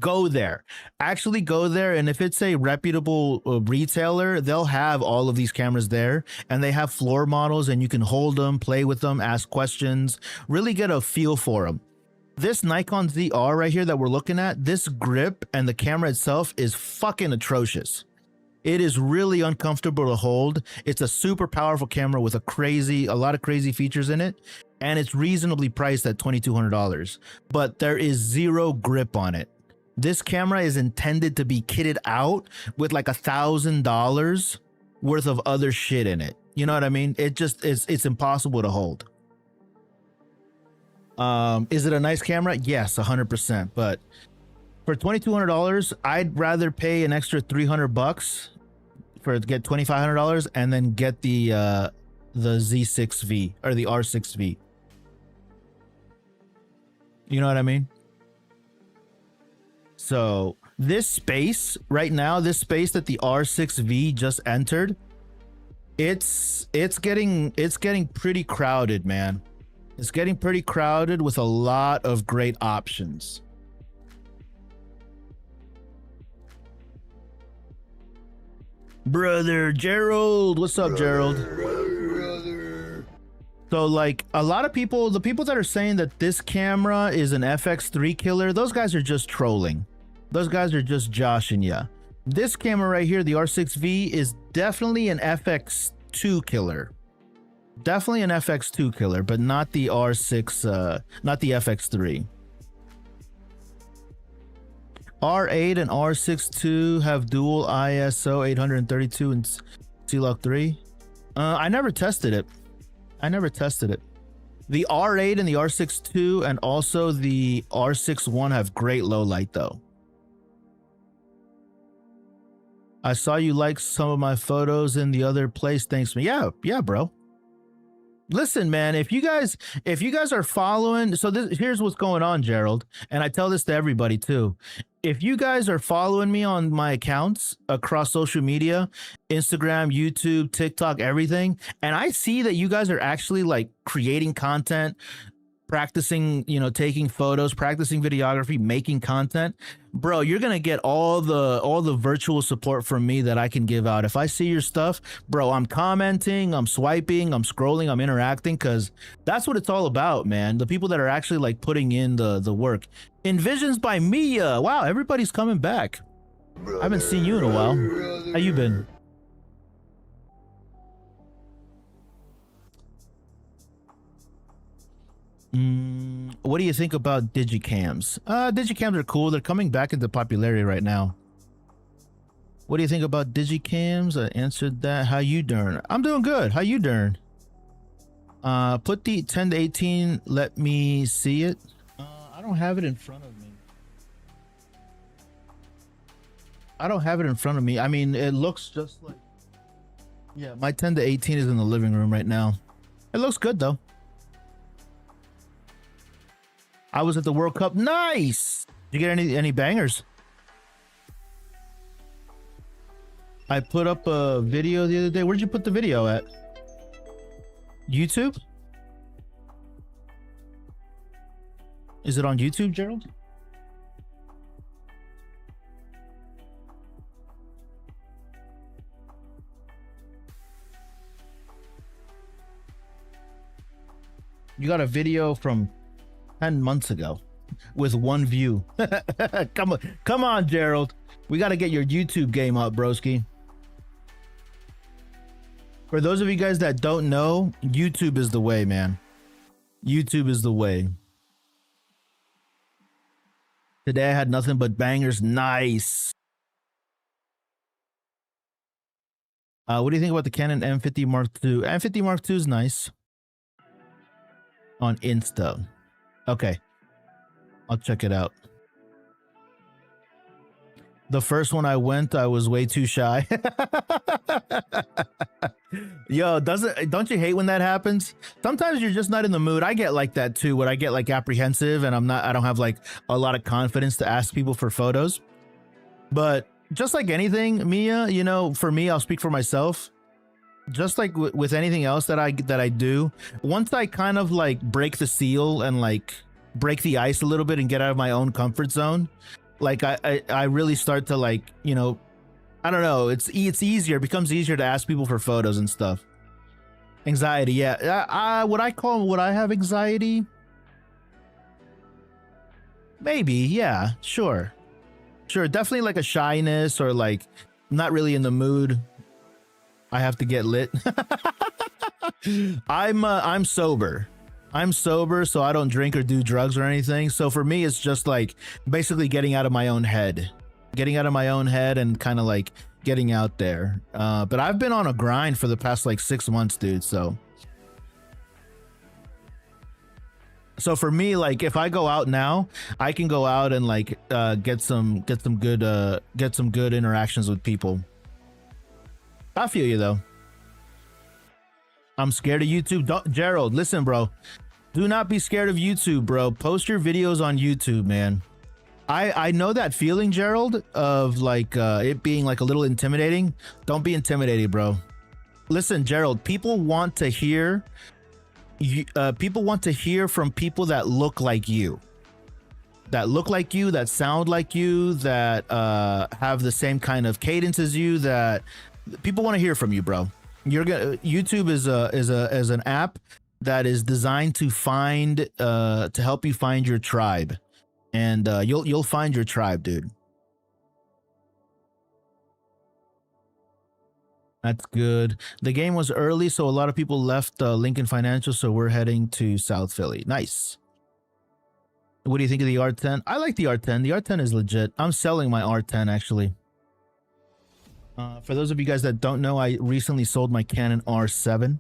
Go there. Actually go there, and if it's a reputable retailer, they'll have all of these cameras there, and they have floor models and you can hold them, play with them, ask questions, really get a feel for them. This Nikon ZR right here that we're looking at, this grip and the camera itself is fucking atrocious. It is really uncomfortable to hold. It's a super powerful camera with a lot of crazy features in it. And it's reasonably priced at $2,200, but there is zero grip on it. This camera is intended to be kitted out with like $1,000 worth of other shit in it. You know what I mean? It's impossible to hold. Is it a nice camera? Yes, 100%. But for $2,200, I'd rather pay an extra $300 to get $2,500 and then get the Z6V or the R6V. You know what I mean? So this space right now, this space that the R6V just entered, it's getting pretty crowded, man. It's getting pretty crowded with a lot of great options. Brother Gerald, what's up, Gerald? So like a lot of people, the people that are saying that this camera is an FX3 killer, those guys are just trolling. Those guys are just joshing ya. This camera right here, the R6V, is definitely an FX2 killer. Definitely an FX2 killer, but not the R6, not the FX3. R8 and R6 II have dual ISO 832 and C-Log 3. I never tested it. The R8 and the R6 II and also the R6 I have great low light though. I saw you like some of my photos in the other place. Thanks, man. Yeah, bro. Listen, man, if you guys are following, so here's what's going on, Gerald, and I tell this to everybody too. If you guys are following me on my accounts across social media, Instagram, YouTube, TikTok, everything, and I see that you guys are actually like creating content, practicing, you know, taking photos, practicing videography, making content, bro, you're gonna get all the virtual support from me that I can give out. If I see your stuff, bro, I'm commenting, I'm swiping, I'm scrolling, I'm interacting, because that's what it's all about, man. The people that are actually like putting in the work. Envisions by Mia. Wow, everybody's coming back. I haven't seen you in a while. How you been? What do you think about digicams? Digicams are cool. They're coming back into popularity right now. What do you think about digicams? I answered that. How you doing? I'm doing good. How you doing? Put the 10 to 18. Let me see it. I don't have it in front of me. I mean, it looks just like, yeah, my 10 to 18 is in the living room right now. It looks good though. I was at the World Cup. Nice. Did you get any bangers? I put up a video the other day. Where'd you put the video at? YouTube? Is it on YouTube, Gerald? You got a video from 10 months ago with 1 view. Come on, Gerald. We got to get your YouTube game up, broski. For those of you guys that don't know, YouTube is the way, man. YouTube is the way. Today I had nothing but bangers. Nice. What do you think about the Canon M50 Mark II? M50 Mark II is nice. On Insta. Okay. I'll check it out. The first one I went, I was way too shy. Yo, don't you hate when that happens? Sometimes you're just not in the mood. I get like that too, when I get like apprehensive and I don't have like a lot of confidence to ask people for photos. But just like anything, Mia, you know, for me, I'll speak for myself. Just like with anything else that I do, once I kind of like break the seal and like break the ice a little bit and get out of my own comfort zone, like I really start to like, you know, I don't know, it's easier, it becomes easier to ask people for photos and stuff. Anxiety, yeah. Would I have anxiety? Maybe, yeah, sure, definitely like a shyness or like not really in the mood. I have to get lit. I'm sober. So I don't drink or do drugs or anything. So for me, it's just like basically getting out of my own head and kind of like getting out there. But I've been on a grind for the past like 6 months, dude. So for me, like if I go out now, I can go out and like get some good interactions with people. I feel you though. I'm scared of YouTube. Gerald, listen, bro. Do not be scared of YouTube, bro. Post your videos on YouTube, man. I know that feeling, Gerald, of like it being like a little intimidating. Don't be intimidated, bro. Listen, Gerald, people want to hear from people that look like you. That sound like you, that have the same kind of cadence as you, that People want to hear from you, bro. YouTube is an app that is designed to find to help you find your tribe, and you'll find your tribe, dude. That's good. The game was early, so a lot of people left Lincoln Financial, so we're heading to South Philly. Nice. What do you think of the R10? I like the R10. The R10 is legit. I'm selling my R10, actually. For those of you guys that don't know, I recently sold my Canon R7.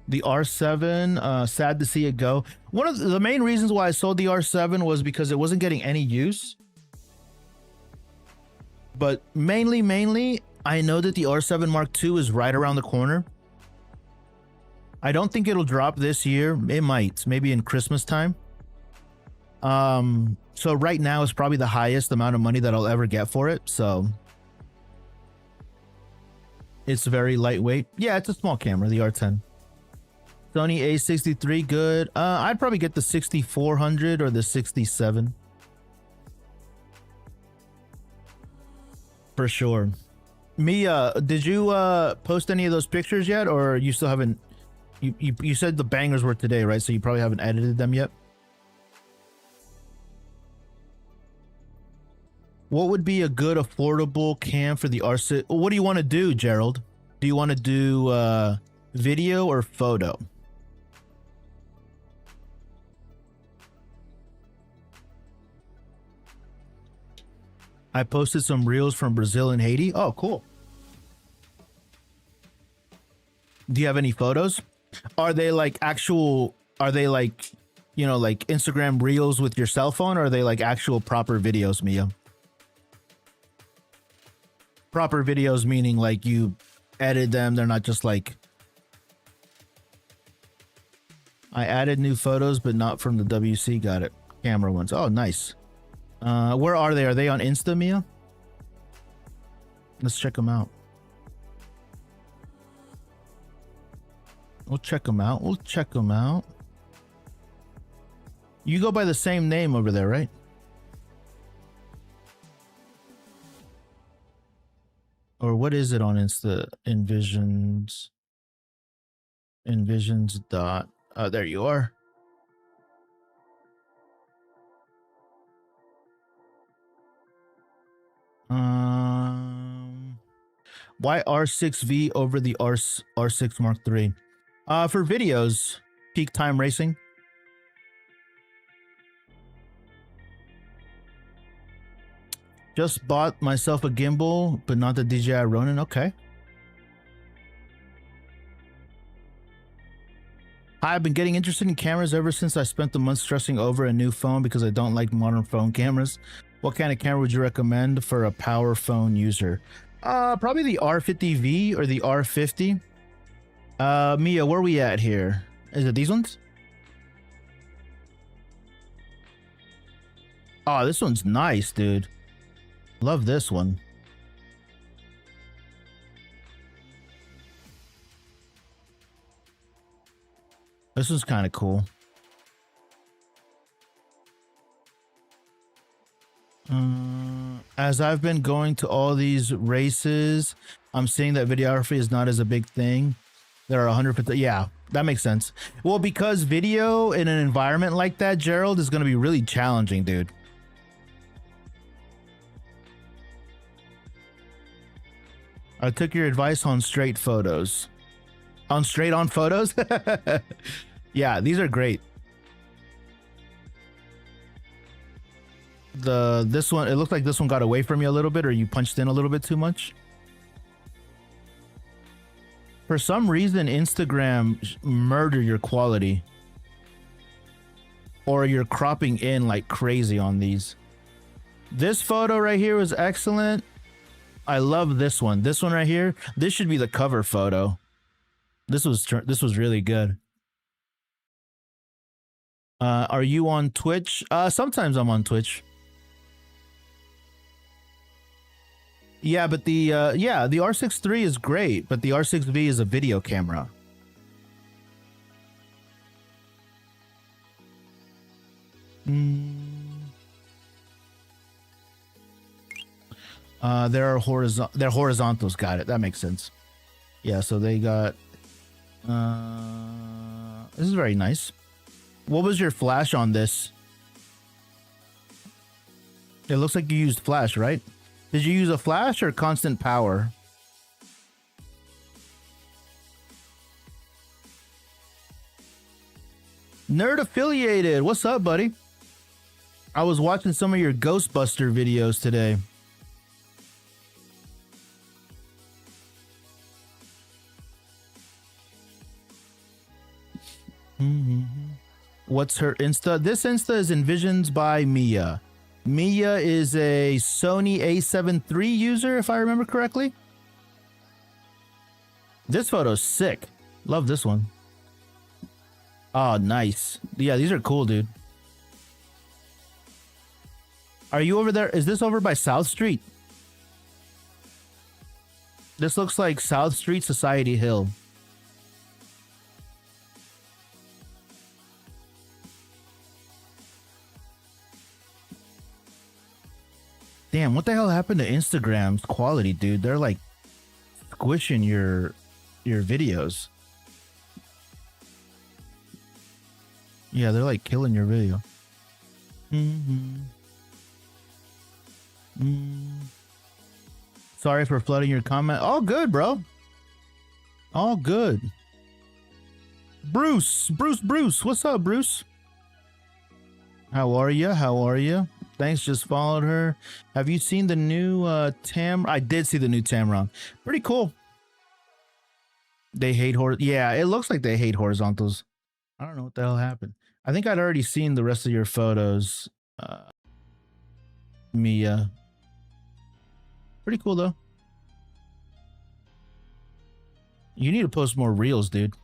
The R7, sad to see it go. One of the main reasons why I sold the R7 was because it wasn't getting any use. But mainly, I know that the R7 Mark II is right around the corner. I don't think it'll drop this year. It might, maybe in Christmas time. So right now is probably the highest amount of money that I'll ever get for it. So it's very lightweight. Yeah, it's a small camera, the R10. Sony A63, good. I'd probably get the 6400 or the 67. For sure. Mia, did you post any of those pictures yet, or you still haven't? You said the bangers were today, right? So you probably haven't edited them yet. What would be a good affordable cam for the R6? What do you want to do, Gerald? Do you want to do video or photo? I posted some reels from Brazil and Haiti. Oh, cool. Do you have any photos? Are they like actual, are they like, you know, like Instagram reels with your cell phone, or are they like actual proper videos, Mia? Proper videos meaning like you edit them. They're not just like, I added new photos, but not from the WC. Got it. Camera ones. Oh, nice. Where are they? Are they on Insta, Mia? Let's check them out. We'll check them out. We'll check them out. You go by the same name over there, right? Or what is it on Insta? Envisions. Envisions dot. Oh, there you are. Why R6V over the R6 Mark III? For videos, peak time racing. Just bought myself a gimbal, but not the DJI Ronin. Okay. I've been getting interested in cameras ever since I spent the month stressing over a new phone because I don't like modern phone cameras. What kind of camera would you recommend for a power phone user? Probably the R50V or the R50. Mia, where are we at here? Is it these ones? Oh, this one's nice, dude. Love this one. This is kind of cool. As I've been going to all these races, I'm seeing that videography is not as a big thing. There are 100%. Yeah, that makes sense. Well, because video in an environment like that, Gerald, is going to be really challenging, dude. I took your advice on straight photos. On straight on photos? Yeah, these are great. This one, it looked like this one got away from you a little bit, or you punched in a little bit too much. For some reason, Instagram murder your quality, or you're cropping in like crazy on these. This photo right here was excellent. I love this one. This one right here. This should be the cover photo. This was really good. Are you on Twitch? Sometimes I'm on Twitch. Yeah, but the R6 III is great, but the R6V is a video camera. They're horizontals. Got it. That makes sense. Yeah, so they got this is very nice. What was your flash on this? It looks like you used flash, right? Did you use a flash or constant power? Nerd affiliated. What's up, buddy? I was watching some of your Ghostbuster videos today. What's her Insta? This Insta is Envisions by Mia. Mia is a Sony A7 III user, if I remember correctly. This photo's sick. Love this one. Oh, nice. Yeah, these are cool, dude. Are you over there? Is this over by South Street? This looks like South Street, Society Hill. Damn, what the hell happened to Instagram's quality, dude? They're like squishing your videos. Yeah, they're like killing your video. Sorry for flooding your comment. All good, bro. All good. Bruce. What's up, Bruce? How are you? How are you? Thanks, just followed her. Have you seen the new I did see the new Tamron. Pretty cool. They hate yeah, it looks like they hate horizontals. I don't know what the hell happened. I think I'd already seen the rest of your photos. Mia. Pretty cool though. You need to post more reels, dude.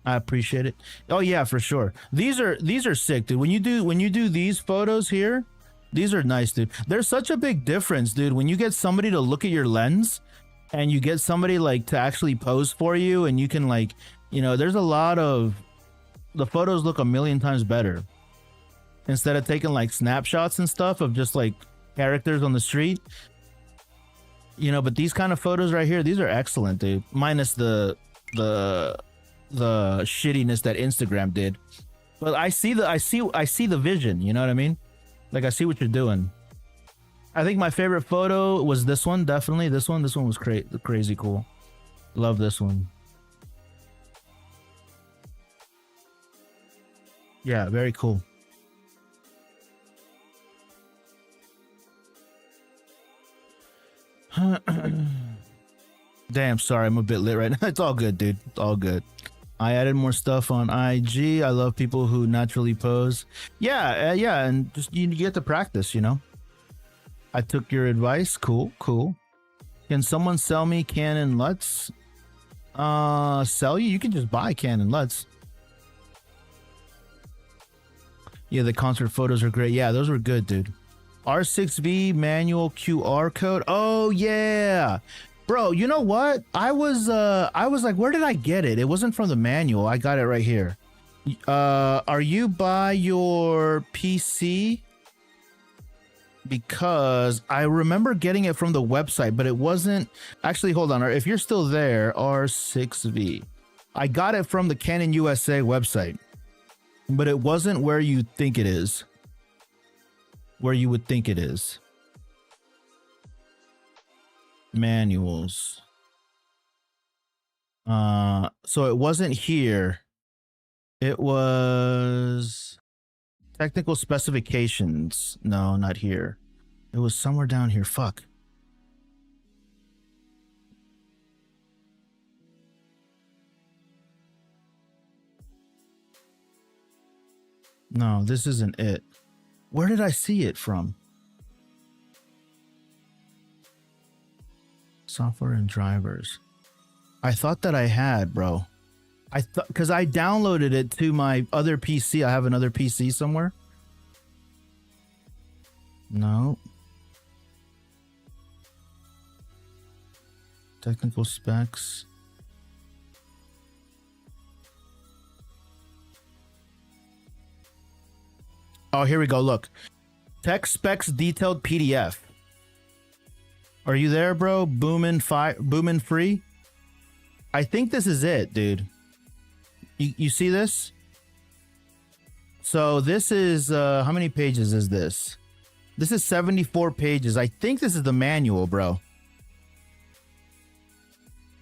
I appreciate it. Oh yeah, for sure. These are sick, dude. When you do these photos here, these are nice, dude. There's such a big difference, dude. When you get somebody to look at your lens and you get somebody like to actually pose for you, and you can like, you know, there's a lot of the photos look a million times better. Instead of taking like snapshots and stuff of just like characters on the street. You know, but these kind of photos right here, these are excellent, dude. Minus the shittiness that Instagram did. But I see the vision, you know what I mean? Like I see what you're doing. I think my favorite photo was this one, definitely. This one was crazy cool. Love this one. Yeah, very cool. Damn, sorry, I'm a bit lit right now. It's all good, dude. It's all good. I added more stuff on IG. I love people who naturally pose. Yeah, yeah, and just you get to practice, you know. I took your advice. Cool. Can someone sell me Canon LUTs? Sell you? You can just buy Canon LUTs. Yeah, the concert photos are great. Yeah, those were good, dude. R6V manual QR code. Oh yeah. Bro, you know what? I was like, where did I get it? It wasn't from the manual. I got it right here. Are you by your PC? Because I remember getting it from the website, but it wasn't actually. Hold on, if you're still there, R6V. I got it from the Canon USA website, but it wasn't where you think it is. Where you would think it is. Manuals. So it wasn't here. It was technical specifications. No, not here. It was somewhere down here. Fuck. No, this isn't it. Where did I see it from? Software and drivers. I thought that I had, bro. I thought because I downloaded it to my other PC. I have another PC somewhere. No. Technical specs. Oh, here we go. Look. Tech specs detailed PDF. Are you there, bro? Boomin' free. I think this is it, dude. You see this? So this is how many pages is this? This is 74 pages. I think this is the manual, bro.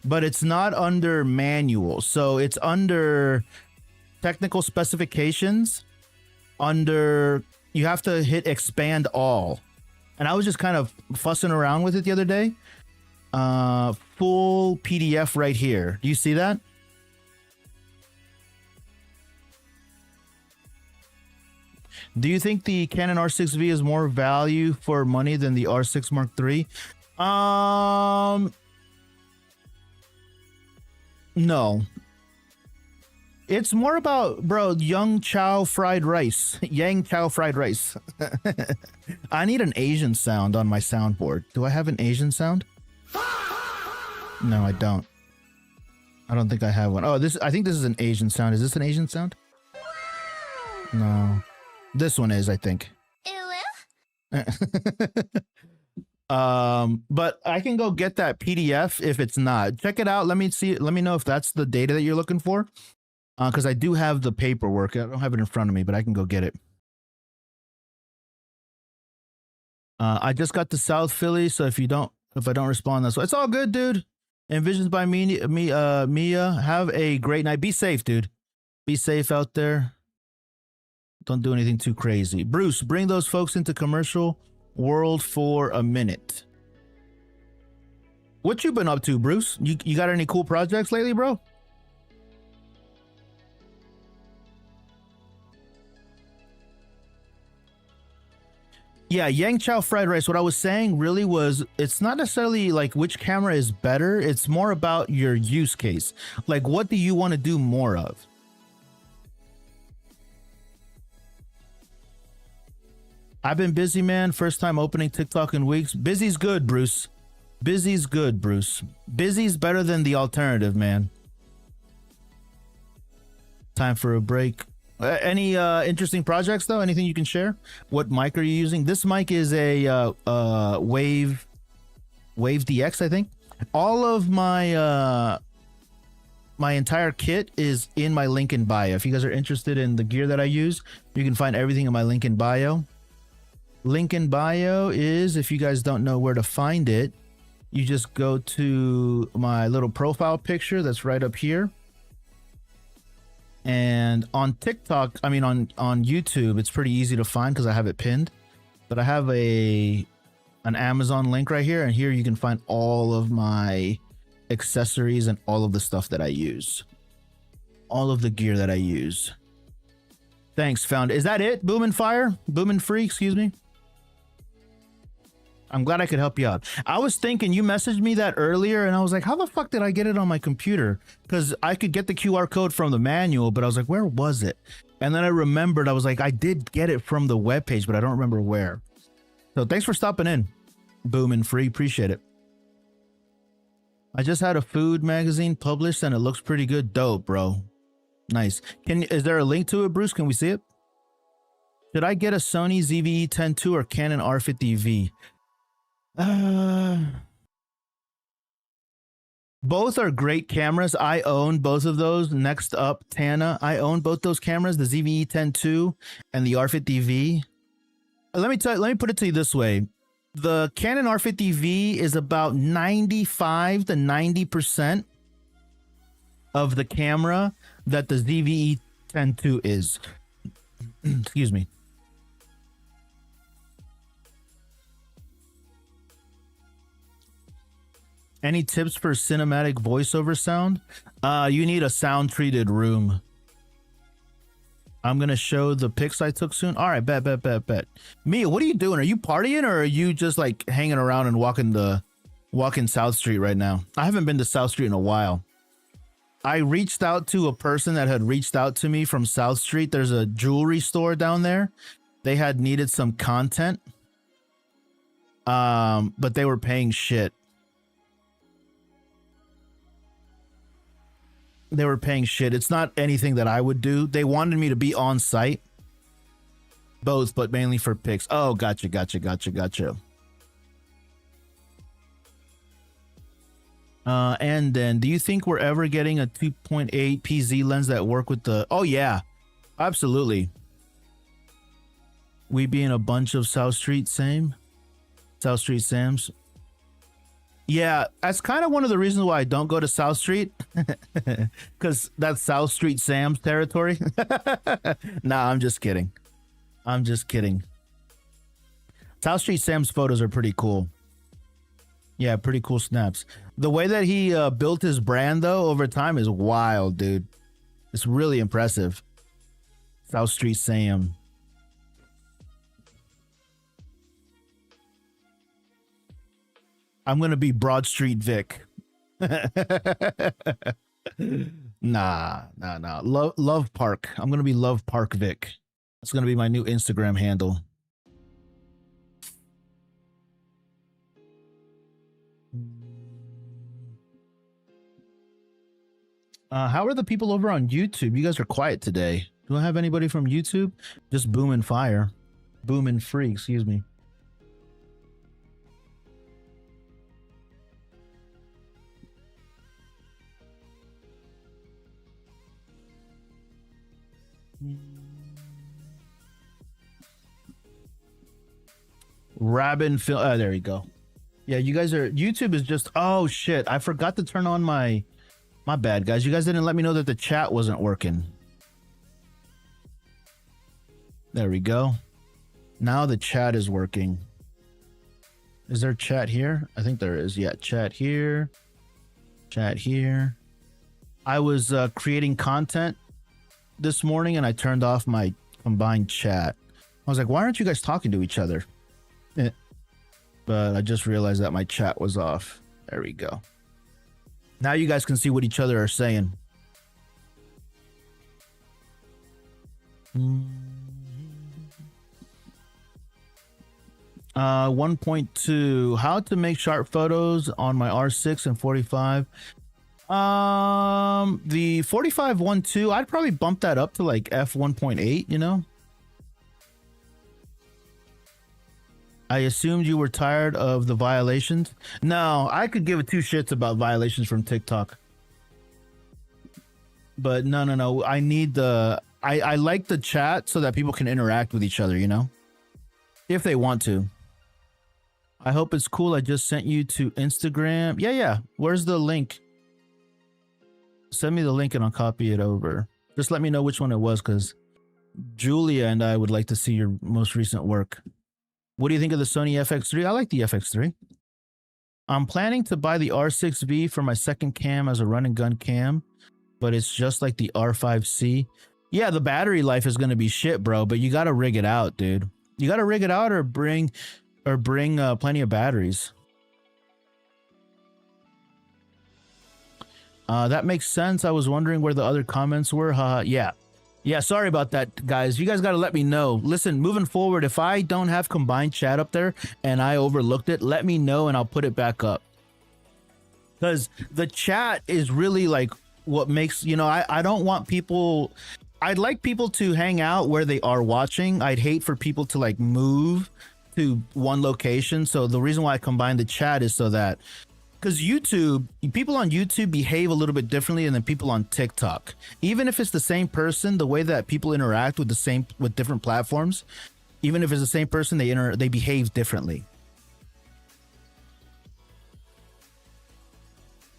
But it's not under manual. So it's under technical specifications. Under, you have to hit expand all. And I was just kind of fussing around with it the other day. Full PDF right here. Do you see that? Do you think the Canon R6V is more value for money than the R6 Mark III? No. It's more about, bro, Yang Chow fried rice. Yang Chow fried rice. I need an Asian sound on my soundboard. Do I have an Asian sound? No, I don't. I don't think I have one. Oh, I think this is an Asian sound. Is this an Asian sound? No. This one is, I think. But I can go get that PDF if it's not. Check it out. Let me see. Let me know if that's the data that you're looking for. Because I do have the paperwork. I don't have it in front of me, but I can go get it. I just got to South Philly, so if I don't respond, that's why. It's all good, dude. Envisions by Mia. Have a great night. Be safe, dude. Be safe out there. Don't do anything too crazy. Bruce, bring those folks into commercial world for a minute. What you been up to, Bruce? You got any cool projects lately, bro? Yeah, Yang Chow fried rice. What I was saying really was, it's not necessarily like which camera is better. It's more about your use case. Like, what do you want to do more of? I've been busy, man. First time opening TikTok in weeks. Busy's good, Bruce. Busy's good, Bruce. Busy's better than the alternative, man. Time for a break. Any interesting projects though? Anything you can share? What mic are you using? This mic is a Wave DX, I think. All of my my entire kit is in my link in bio. If you guys are interested in the gear that I use, you can find everything in my link in bio. Link in bio is, if you guys don't know where to find it, you just go to my little profile picture that's right up here. And on TikTok, I mean on YouTube, it's pretty easy to find because I have it pinned. But I have an Amazon link right here, and here you can find all of my accessories and all of the stuff that I use. All of the gear that I use. Thanks, found. Is that it? Boomin' free, excuse me. I'm glad I could help you out. I was thinking, you messaged me that earlier, and I was like, how the fuck did I get it on my computer? Because I could get the QR code from the manual, but I was like, where was it? And then I remembered, I was like, I did get it from the webpage, but I don't remember where. So thanks for stopping in. Boomin' free, appreciate it. I just had a food magazine published, and it looks pretty good. Dope, bro. Nice. Is there a link to it, Bruce? Can we see it? Should I get a Sony ZV-E10 II or Canon R50V? Both are great cameras. I own both of those. Next up, Tana. I own both those cameras, the ZV-E10 II and the R50V. Let me put it to you this way. The Canon R50V is about 95 to 90% of the camera that the ZV-E10 II is. Excuse me. Any tips for cinematic voiceover sound? You need a sound treated room. I'm gonna show the pics I took soon. All right, bet. Mia, what are you doing? Are you partying, or are you just like hanging around and walking South Street right now? I haven't been to South Street in a while. I reached out to a person that had reached out to me from South Street. There's a jewelry store down there. They had needed some content, but they were paying shit. They were paying shit. It's not anything that I would do. They wanted me to be on site. Both, but mainly for pics. Oh, gotcha. And then, do you think we're ever getting a 2.8 PZ lens that work with the... Oh, yeah. Absolutely. We being a bunch of South Street Sams. Yeah, that's kind of one of the reasons why I don't go to South Street. Because that's South Street Sam's territory. Nah, I'm just kidding. South Street Sam's photos are pretty cool. Yeah, pretty cool snaps. The way that he built his brand, though, over time is wild, dude. It's really impressive. South Street Sam. I'm going to be Broad Street Vic. Nah. Love Park. I'm going to be Love Park Vic. That's going to be my new Instagram handle. How are the people over on YouTube? You guys are quiet today. Do I have anybody from YouTube? Just Boom and Fire. Boom and Free, excuse me. Rabin Film. There you go. Yeah, you guys are... YouTube is just... Oh, shit. I forgot to turn on my... My bad, guys. You guys didn't let me know that the chat wasn't working. There we go. Now the chat is working. Is there chat here? I think there is. Yeah, chat here. Chat here. I was creating content this morning and I turned off my combined chat. I was like, why aren't you guys talking to each other? But I just realized that my chat was off. There we go. Now you guys can see what each other are saying. 1.2. How to make sharp photos on my R6 and 45. The 45 1.2, I'd probably bump that up to like f1.8, you know? I assumed you were tired of the violations. No, I could give two shits about violations from TikTok. But no. I need the... I like the chat so that people can interact with each other, you know? If they want to. I hope it's cool. I just sent you to Instagram. Yeah. Where's the link? Send me the link and I'll copy it over. Just let me know which one it was, because Julia and I would like to see your most recent work. What do you think of the Sony FX3? I like the FX3. I'm planning to buy the R6V for my second cam as a run and gun cam, but it's just like the R5C. Yeah, the battery life is going to be shit, bro, but you got to rig it out, dude. You got to rig it out or bring plenty of batteries. That makes sense. I was wondering where the other comments were. Yeah, sorry about that, guys. You guys got to let me know. Listen, moving forward, if I don't have combined chat up there and I overlooked it, let me know and I'll put it back up. Because the chat is really like what makes, you know, I don't want people... I'd like people to hang out where they are watching. I'd hate for people to like move to one location. So the reason why I combined the chat is so that... Because people on YouTube behave a little bit differently than people on TikTok. Even if it's the same person, the way that people interact with different platforms, even if it's the same person, they behave differently.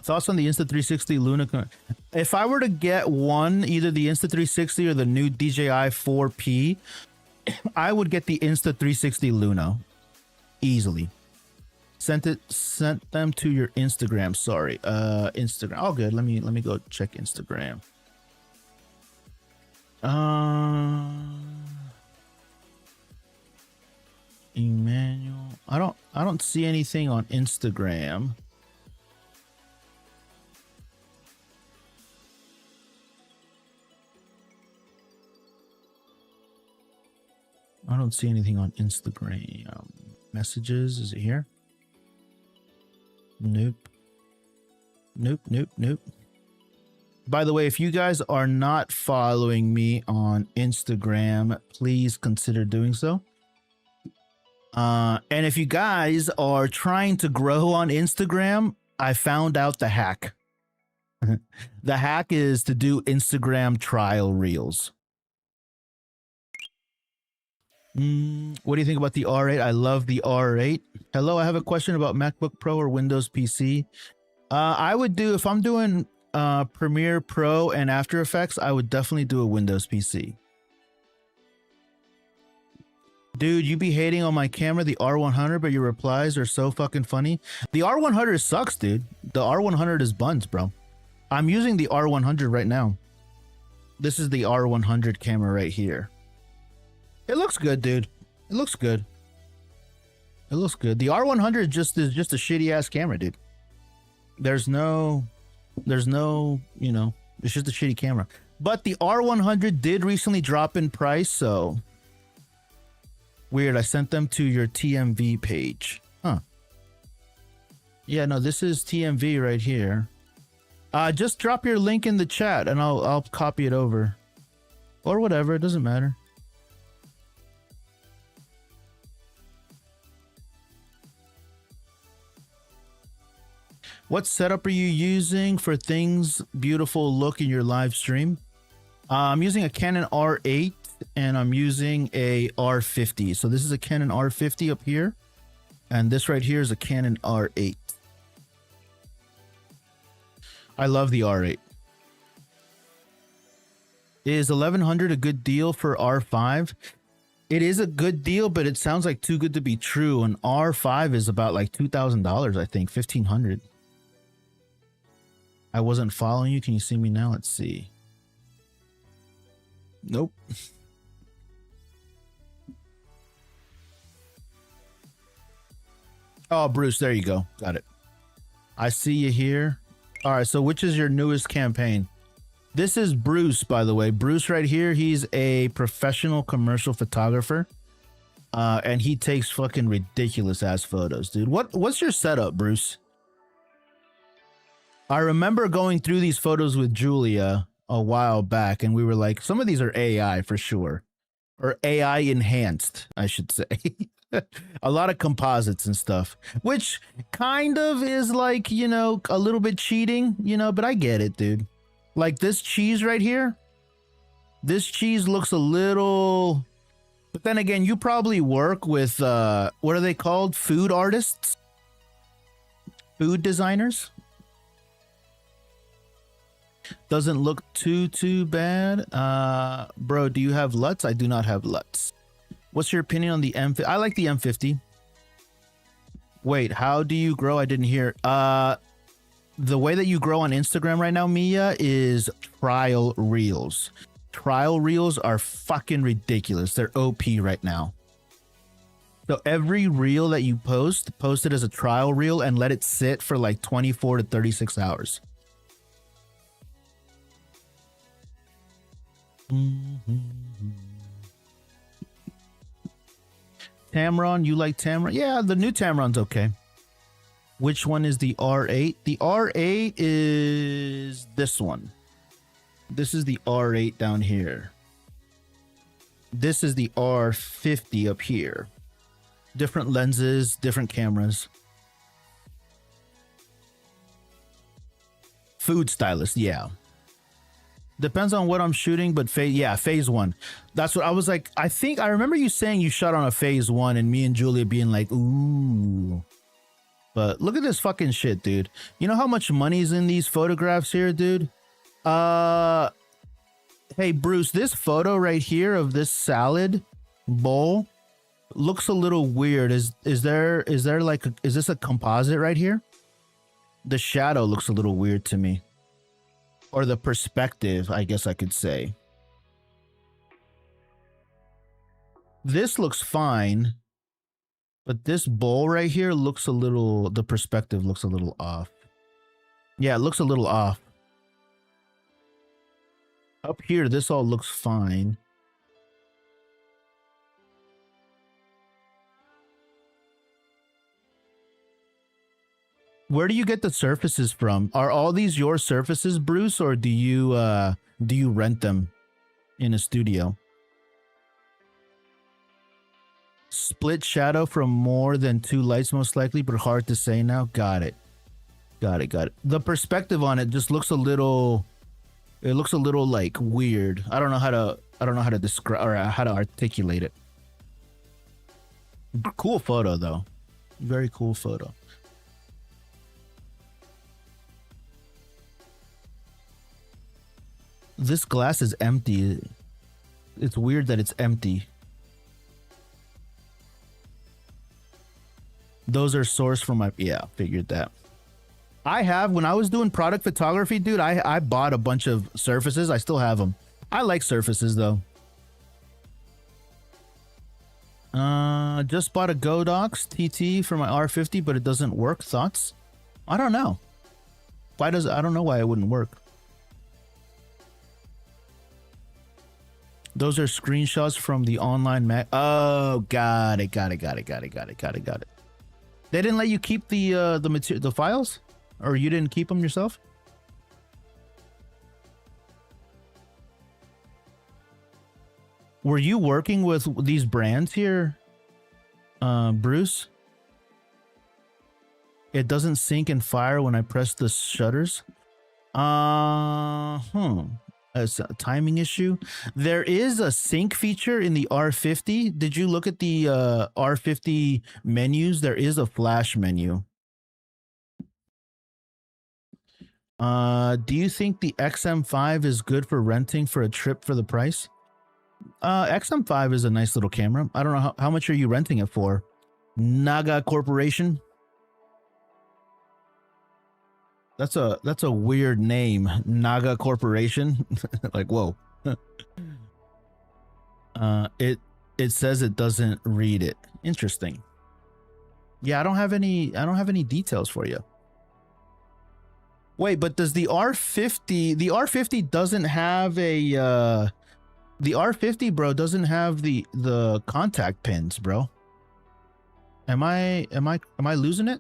Thoughts on the Insta360 Luna? If I were to get one, either the Insta360 or the new DJI 4P, I would get the Insta360 Luna easily. Sent them to your Instagram. Sorry, Instagram. Oh, good. Let me go check Instagram. Emmanuel. I don't see anything on Instagram. I don't see anything on Instagram. Messages. Is it here? Nope. By the way, if you guys are not following me on Instagram, please consider doing so. And if you guys are trying to grow on Instagram, I found out the hack. The hack is to do Instagram trial reels. What do you think about the R8? I love the R8. Hello, I have a question about MacBook Pro or Windows PC. I would do, if I'm doing Premiere Pro and After Effects, I would definitely do a Windows PC. Dude, you be hating on my camera, the R100, but your replies are so fucking funny. The R100 sucks, dude. The R100 is buns, bro. I'm using the R100 right now. This is the R100 camera right here. It looks good, dude. It looks good. It looks good. The R100 is just a shitty ass camera, dude. There's no, you know, it's just a shitty camera. But the R100 did recently drop in price, so weird. I sent them to your TMV page. Huh. Yeah, no, this is TMV right here. Just drop your link in the chat and I'll copy it over. Or whatever, it doesn't matter. What setup are you using for things beautiful look in your live stream? I'm using a Canon R8 and I'm using a R50. So this is a Canon R50 up here. And this right here is a Canon R8. I love the R8. Is 1100 a good deal for R5? It is a good deal, but it sounds like too good to be true. An R5 is about like $2,000, I think, $1,500. I wasn't following you. Can you see me now? Let's see. Nope. Oh, Bruce, there you go. Got it. I see you here. All right, so which is your newest campaign? This is Bruce, by the way. Bruce right here, he's a professional commercial photographer. And he takes fucking ridiculous ass photos, dude. What's your setup, Bruce? I remember going through these photos with Julia a while back, and we were like, some of these are AI for sure. Or AI enhanced, I should say. A lot of composites and stuff, which kind of is like, you know, a little bit cheating, you know, but I get it, dude. Like this cheese right here. This cheese looks a little, but then again, you probably work with, what are they called? Food artists? Food designers? Doesn't look too bad. Bro, do you have LUTs? I do not have LUTs. What's your opinion on the M50? I like the M50. Wait, how do you grow? I didn't hear. The way that you grow on Instagram right now, Mia, is trial reels. Trial reels are fucking ridiculous. They're OP right now. So every reel that you post it as a trial reel and let it sit for like 24 to 36 hours. Tamron, you like Tamron? Yeah, the new Tamron's okay. Which one is the R8? The R8 is this one. This is the R8 down here. This is the R50 up here. Different lenses, different cameras. Food stylist, yeah. Depends on what I'm shooting, but phase one. That's what I was like. I think I remember you saying you shot on a phase one and me and Julia being like, ooh. But look at this fucking shit, dude. You know how much money's in these photographs here, dude? Hey, Bruce, this photo right here of this salad bowl looks a little weird. Is there like, is this a composite right here? The shadow looks a little weird to me. Or the perspective, I guess I could say. This looks fine. But this bowl right here looks a little, the perspective looks a little off. Yeah, it looks a little off. Up here, this all looks fine. Where do you get the surfaces from? Are all these your surfaces, Bruce, or do you rent them in a studio? Split shadow from more than 2 lights, most likely, but hard to say now. Got it. Got it. The perspective on it just looks a little. It looks a little like weird. I don't know how to describe or how to articulate it. Cool photo though. Very cool photo. This glass is empty. It's weird that it's empty. Those are sourced from my, yeah, figured that. I have, when I was doing product photography, dude, I bought a bunch of surfaces. I still have them. I like surfaces though. Just bought a Godox TT for my R50, but it doesn't work. Thoughts? I don't know. I don't know why it wouldn't work. Those are screenshots from the online mag. Oh, got it. They didn't let you keep the files, or you didn't keep them yourself? Were you working with these brands here, Bruce? It doesn't sync and fire when I press the shutters. It's a timing issue. There is a sync feature in the R50. Did you look at the R50 menus? There is a flash menu. Do you think the XM5 is good for renting for a trip for the price? XM5 is a nice little camera. I don't know how much are you renting it for? Naga Corporation. That's a weird name, Naga Corporation. Like, whoa. It says it doesn't read it. Interesting. Yeah, I don't have any details for you. Wait, but does the R50 doesn't have a the R50, bro, doesn't have the contact pins, bro. Am I losing it?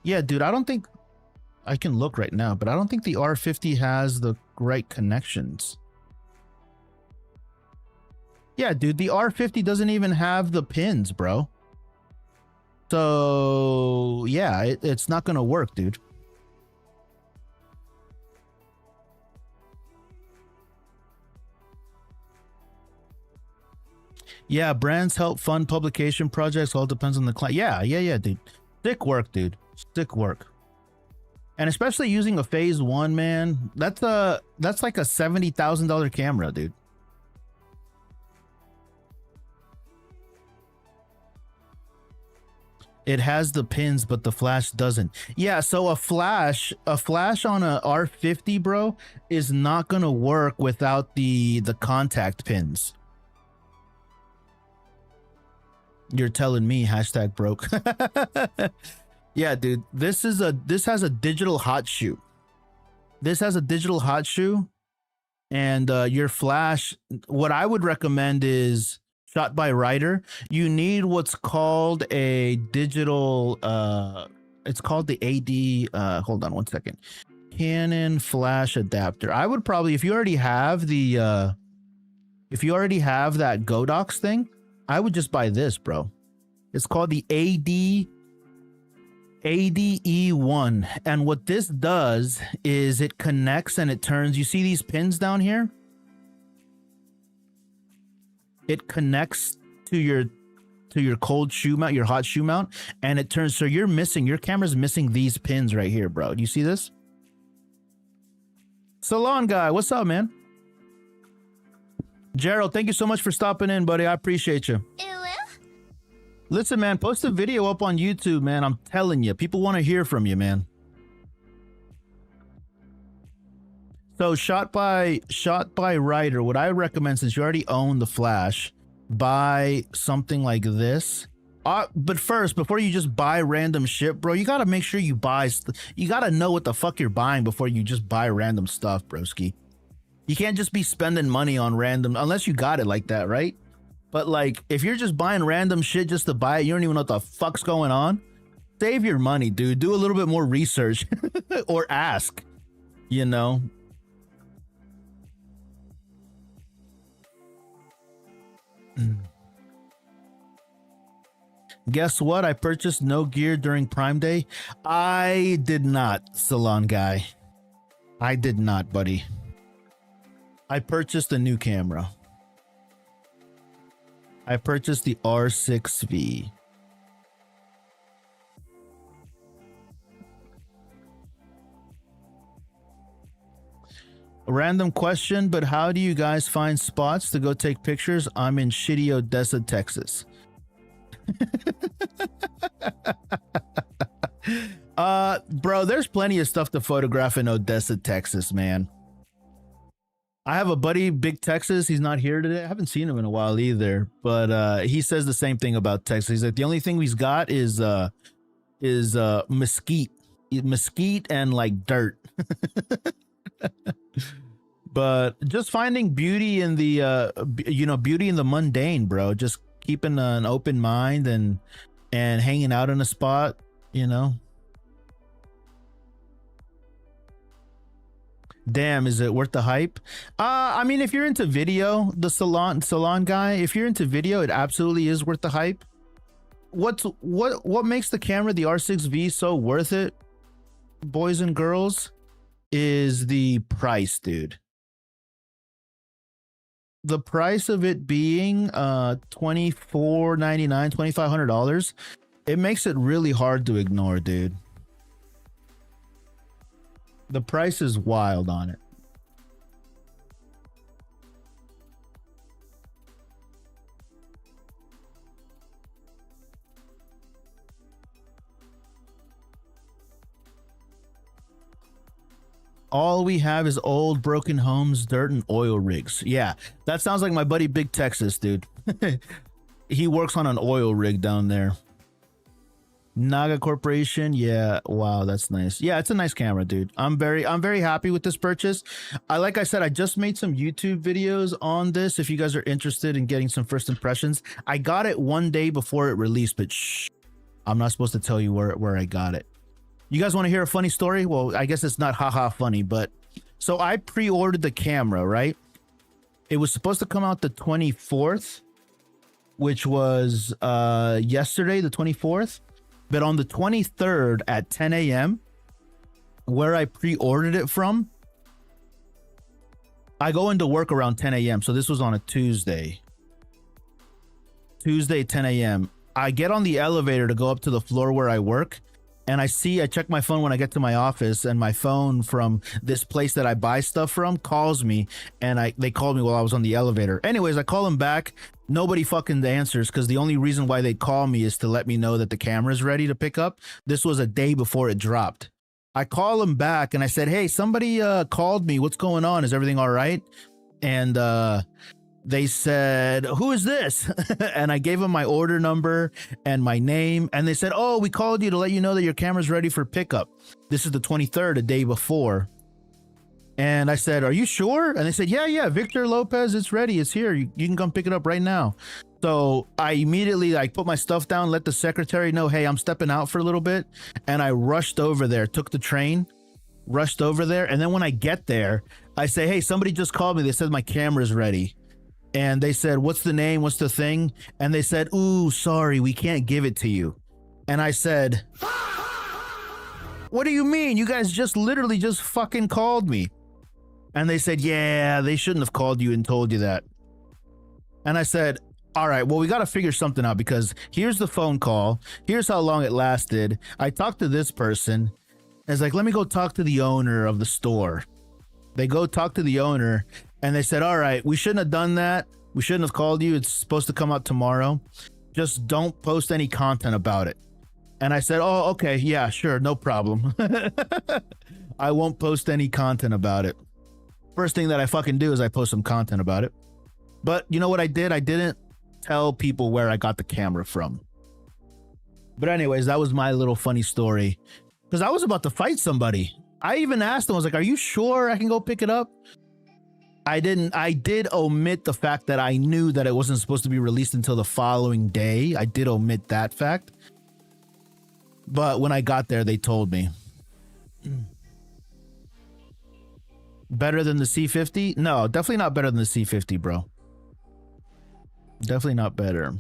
Yeah, dude, I don't think I can look right now, but I don't think the R50 has the right connections. Yeah, dude, the R50 doesn't even have the pins, bro. So, yeah, it's not going to work, dude. Yeah, brands help fund publication projects. All depends on the client. Yeah, dude. Sick work, dude. Sick work. And especially using a phase 1, man. That's like a $70,000 camera, dude. It has the pins, but the flash doesn't. Yeah, so a flash on a R50, bro, is not gonna work without the contact pins. You're telling me, hashtag broke. Yeah, dude, this has a digital hot shoe. This has a digital hot shoe, and your flash, what I would recommend is shot by Ryder. You need what's called a digital, it's called the AD, hold on one second. Canon flash adapter. I would probably, if you already have that Godox thing, I would just buy this, bro. It's called the ADE1. And what this does is it connects and it turns, you see these pins down here? It connects to your cold shoe mount, your hot shoe mount, and it turns, so your camera's missing these pins right here, bro. Do you see this? Salon guy, what's up, man? Gerald, thank you so much for stopping in, buddy. I appreciate you. Listen, man, post a video up on YouTube, man. I'm telling you, people want to hear from you, man. So shot by Ryder, what I recommend, since you already own the flash, buy something like this. But first, before you just buy random shit, bro, you got to make sure you got to know what the fuck you're buying before you just buy random stuff, broski. You can't just be spending money on random, unless you got it like that, right? But like, if you're just buying random shit just to buy it, you don't even know what the fuck's going on. Save your money, dude. Do a little bit more research or ask, you know. Guess what? I purchased no gear during Prime Day. I did not, Salon Guy. I did not, buddy. I purchased a new camera. I purchased the R6V. A random question, but how do you guys find spots to go take pictures? I'm in shitty Odessa, Texas. Bro, there's plenty of stuff to photograph in Odessa, Texas, man. I have a buddy, Big Texas. He's not here today. I haven't seen him in a while either, but he says the same thing about Texas. He's like, the only thing he's got is mesquite and like dirt. But just finding beauty in the beauty in the mundane, bro. Just keeping an open mind and hanging out in a spot, you know. Damn, is it worth the hype? I mean, if you're into video, the salon guy, if you're into video, it absolutely is worth the hype. What makes the camera, the R6V, so worth it, boys and girls, is the price, dude. The price of it being $24.99, $2,500, it makes it really hard to ignore, dude. The price is wild on it. All we have is old broken homes, dirt, and oil rigs. Yeah, that sounds like my buddy Big Texas, dude. He works on an oil rig down there. Naga Corporation, yeah, wow, that's nice. Yeah, it's a nice camera, dude. I'm very happy with this purchase. Like I said, I just made some YouTube videos on this. If you guys are interested in getting some first impressions, I got it one day before it released, but shh, I'm not supposed to tell you where I got it. You guys want to hear a funny story? Well, I guess it's not haha funny, but so I pre-ordered the camera, right? It was supposed to come out the 24th, which was yesterday, the 24th. But on the 23rd at 10 a.m., where I pre-ordered it from, I go into work around 10 a.m. So this was on a Tuesday. Tuesday, 10 a.m. I get on the elevator to go up to the floor where I work. And I check my phone when I get to my office, and my phone from this place that I buy stuff from calls me, and they called me while I was on the elevator. Anyways, I call them back. Nobody fucking answers, because the only reason why they call me is to let me know that the camera's ready to pick up. This was a day before it dropped. I call them back and I said, hey, somebody called me. What's going on? Is everything all right? And they said, who is this? And I gave them my order number and my name. And they said, oh, we called you to let you know that your camera's ready for pickup. This is the 23rd, a day before. And I said, are you sure? And they said, yeah, Victor Lopez, it's ready. It's here. You can come pick it up right now. So I immediately put my stuff down, let the secretary know, hey, I'm stepping out for a little bit. And I rushed over there, took the train, rushed over there. And then when I get there, I say, hey, somebody just called me. They said my camera's ready. And they said, what's the name? What's the thing? And they said, ooh, sorry, we can't give it to you. And I said, what do you mean? You guys literally just fucking called me. And they said, yeah, they shouldn't have called you and told you that. And I said, all right, well, we got to figure something out, because here's the phone call. Here's how long it lasted. I talked to this person. It's like, let me go talk to the owner of the store. They go talk to the owner. And they said, all right, we shouldn't have done that. We shouldn't have called you. It's supposed to come out tomorrow. Just don't post any content about it. And I said, oh, okay, yeah, sure, no problem. I won't post any content about it. First thing that I fucking do is I post some content about it. But you know what I did? I didn't tell people where I got the camera from. But anyways, that was my little funny story. Because I was about to fight somebody. I even asked them, I was like, are you sure I can go pick it up? I did omit the fact that I knew that it wasn't supposed to be released until the following day. I did omit that fact. But when I got there, they told me. Better than the C50? No, definitely not better than the C50, bro. Definitely not better.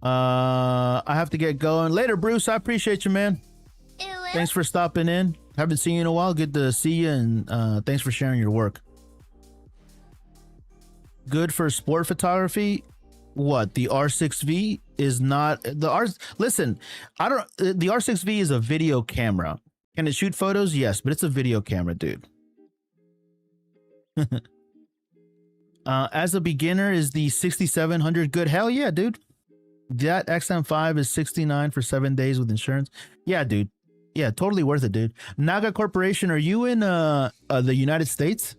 I have to get going. Later, Bruce. I appreciate you, man. Thanks for stopping in. Haven't seen you in a while. Good to see you, and thanks for sharing your work. Good for sport photography. What, the R6V is not the R. Listen, I don't. The R6V is a video camera. Can it shoot photos? Yes, but it's a video camera, dude. As a beginner, is the 6700 good? Hell yeah, dude. That XM5 is 69 for 7 days with insurance. Yeah, dude. Yeah, totally worth it, dude. Naga Corporation, are you in the United States?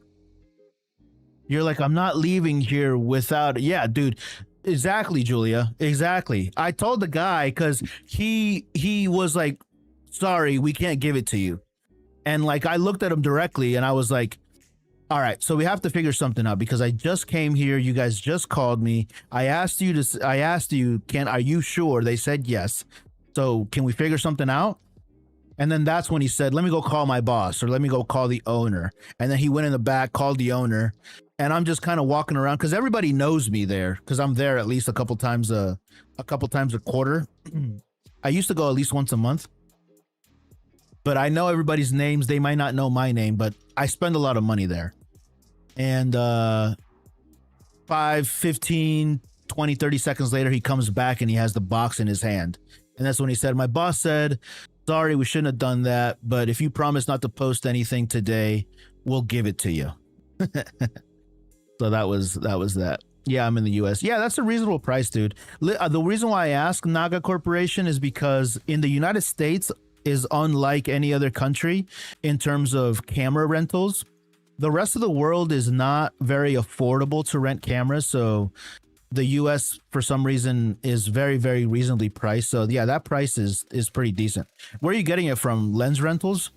You're like, I'm not leaving here without. Yeah, dude. Exactly, Julia. Exactly. I told the guy because he was like, sorry, we can't give it to you. And like, I looked at him directly and I was like, all right, so we have to figure something out because I just came here. You guys just called me. I asked you, are you sure? They said yes. So can we figure something out? And then that's when he said, let me go call my boss or let me go call the owner. And then he went in the back, called the owner. And I'm just kind of walking around because everybody knows me there because I'm there at least a couple times a quarter. I used to go at least once a month. But I know everybody's names. They might not know my name, but I spend a lot of money there. And 5, 15, 20, 30 seconds later, he comes back and he has the box in his hand. And that's when he said, my boss said, sorry, we shouldn't have done that. But if you promise not to post anything today, we'll give it to you. So that was that. Yeah, I'm in the US. Yeah, that's a reasonable price, dude. The reason why I ask Naga Corporation is because in the United States is unlike any other country in terms of camera rentals. The rest of the world is not very affordable to rent cameras. So the US for some reason is very, very reasonably priced. So yeah, that price is pretty decent. Where are you getting it from? Lens Rentals?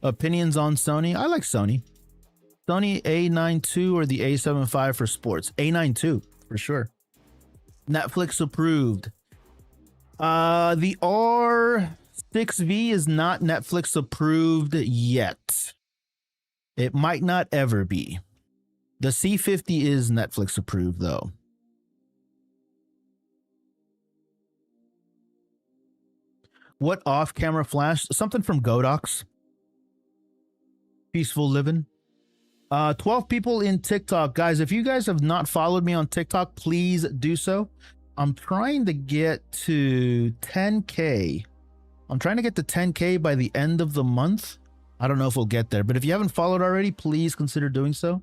Opinions on Sony? I like Sony. Sony A9 II or the A7 V for sports? A9 II for sure. Netflix approved. The R6V is not Netflix approved yet. It might not ever be. The C50 is Netflix approved though. What off-camera flash? Something from Godox. Peaceful living. 12 people in TikTok. Guys, if you guys have not followed me on TikTok, please do so. I'm trying to get to 10K. I'm trying to get to 10K by the end of the month. I don't know if we'll get there, but if you haven't followed already, please consider doing so.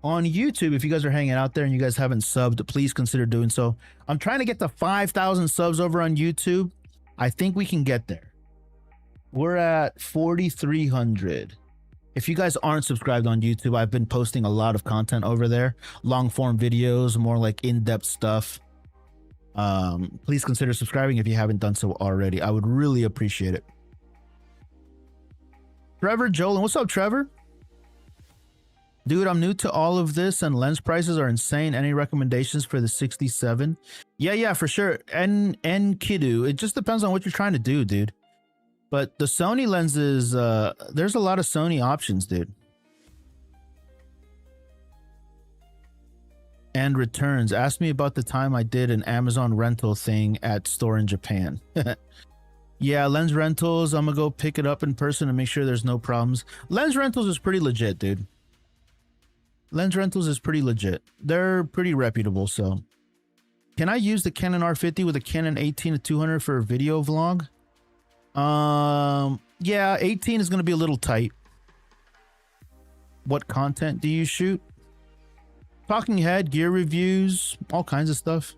On YouTube, if you guys are hanging out there and you guys haven't subbed, please consider doing so. I'm trying to get to 5,000 subs over on YouTube. I think we can get there. We're at 4,300. If you guys aren't subscribed on YouTube, I've been posting a lot of content over there. Long form videos, more like in-depth stuff. Please consider subscribing if you haven't done so already. I would really appreciate it. Trevor Jolin, what's up, Trevor? Dude, I'm new to all of this and lens prices are insane. Any recommendations for the 67? Yeah, for sure. And Kidu, it just depends on what you're trying to do, dude. But the Sony lenses, there's a lot of Sony options, dude. And returns. Ask me about the time I did an Amazon rental thing at store in Japan. Yeah, lens rentals. I'm gonna go pick it up in person and make sure there's no problems. Lens rentals is pretty legit, dude. Lens rentals is pretty legit. They're pretty reputable, so. Can I use the Canon R50 with a Canon 18-200 for a video vlog? Yeah, 18 is gonna be a little tight. What content do you shoot? Talking head, gear reviews, all kinds of stuff.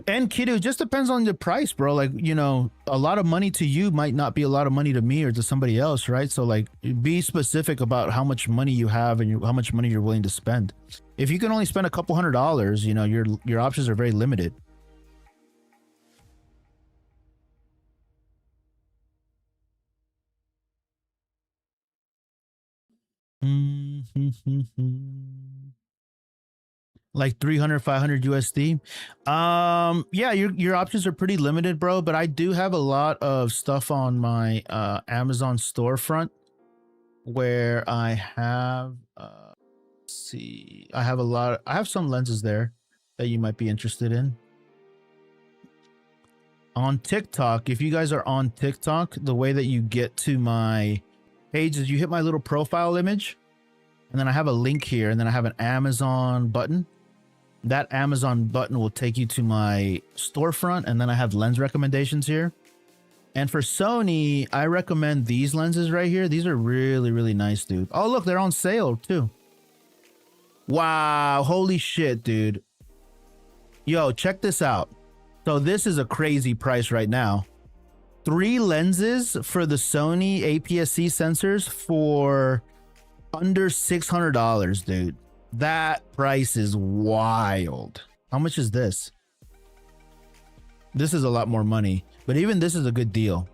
And Kidu, just depends on the price, bro. Like, you know, a lot of money to you might not be a lot of money to me or to somebody else, right? So like, be specific about how much money you have and how much money you're willing to spend. If you can only spend a couple $100s, you know, your options are very limited. Like 300, 500 USD. Yeah, your options are pretty limited, bro, but I do have a lot of stuff on my Amazon storefront where I have let's see, I have some lenses there that you might be interested in. On TikTok, if you guys are on TikTok, the way that you get to my page is you hit my little profile image, and then I have a link here, and then I have an Amazon button. That Amazon button will take you to my storefront, and then I have lens recommendations here. And for Sony, I recommend these lenses right here. These are really, really nice, dude. Oh, look, they're on sale too. Wow, holy shit, dude. Yo, check this out. So this is a crazy price right now. 3 lenses for the Sony APS-C sensors for under $600, dude. That price is wild. How much is this? This is a lot more money, but even this is a good deal.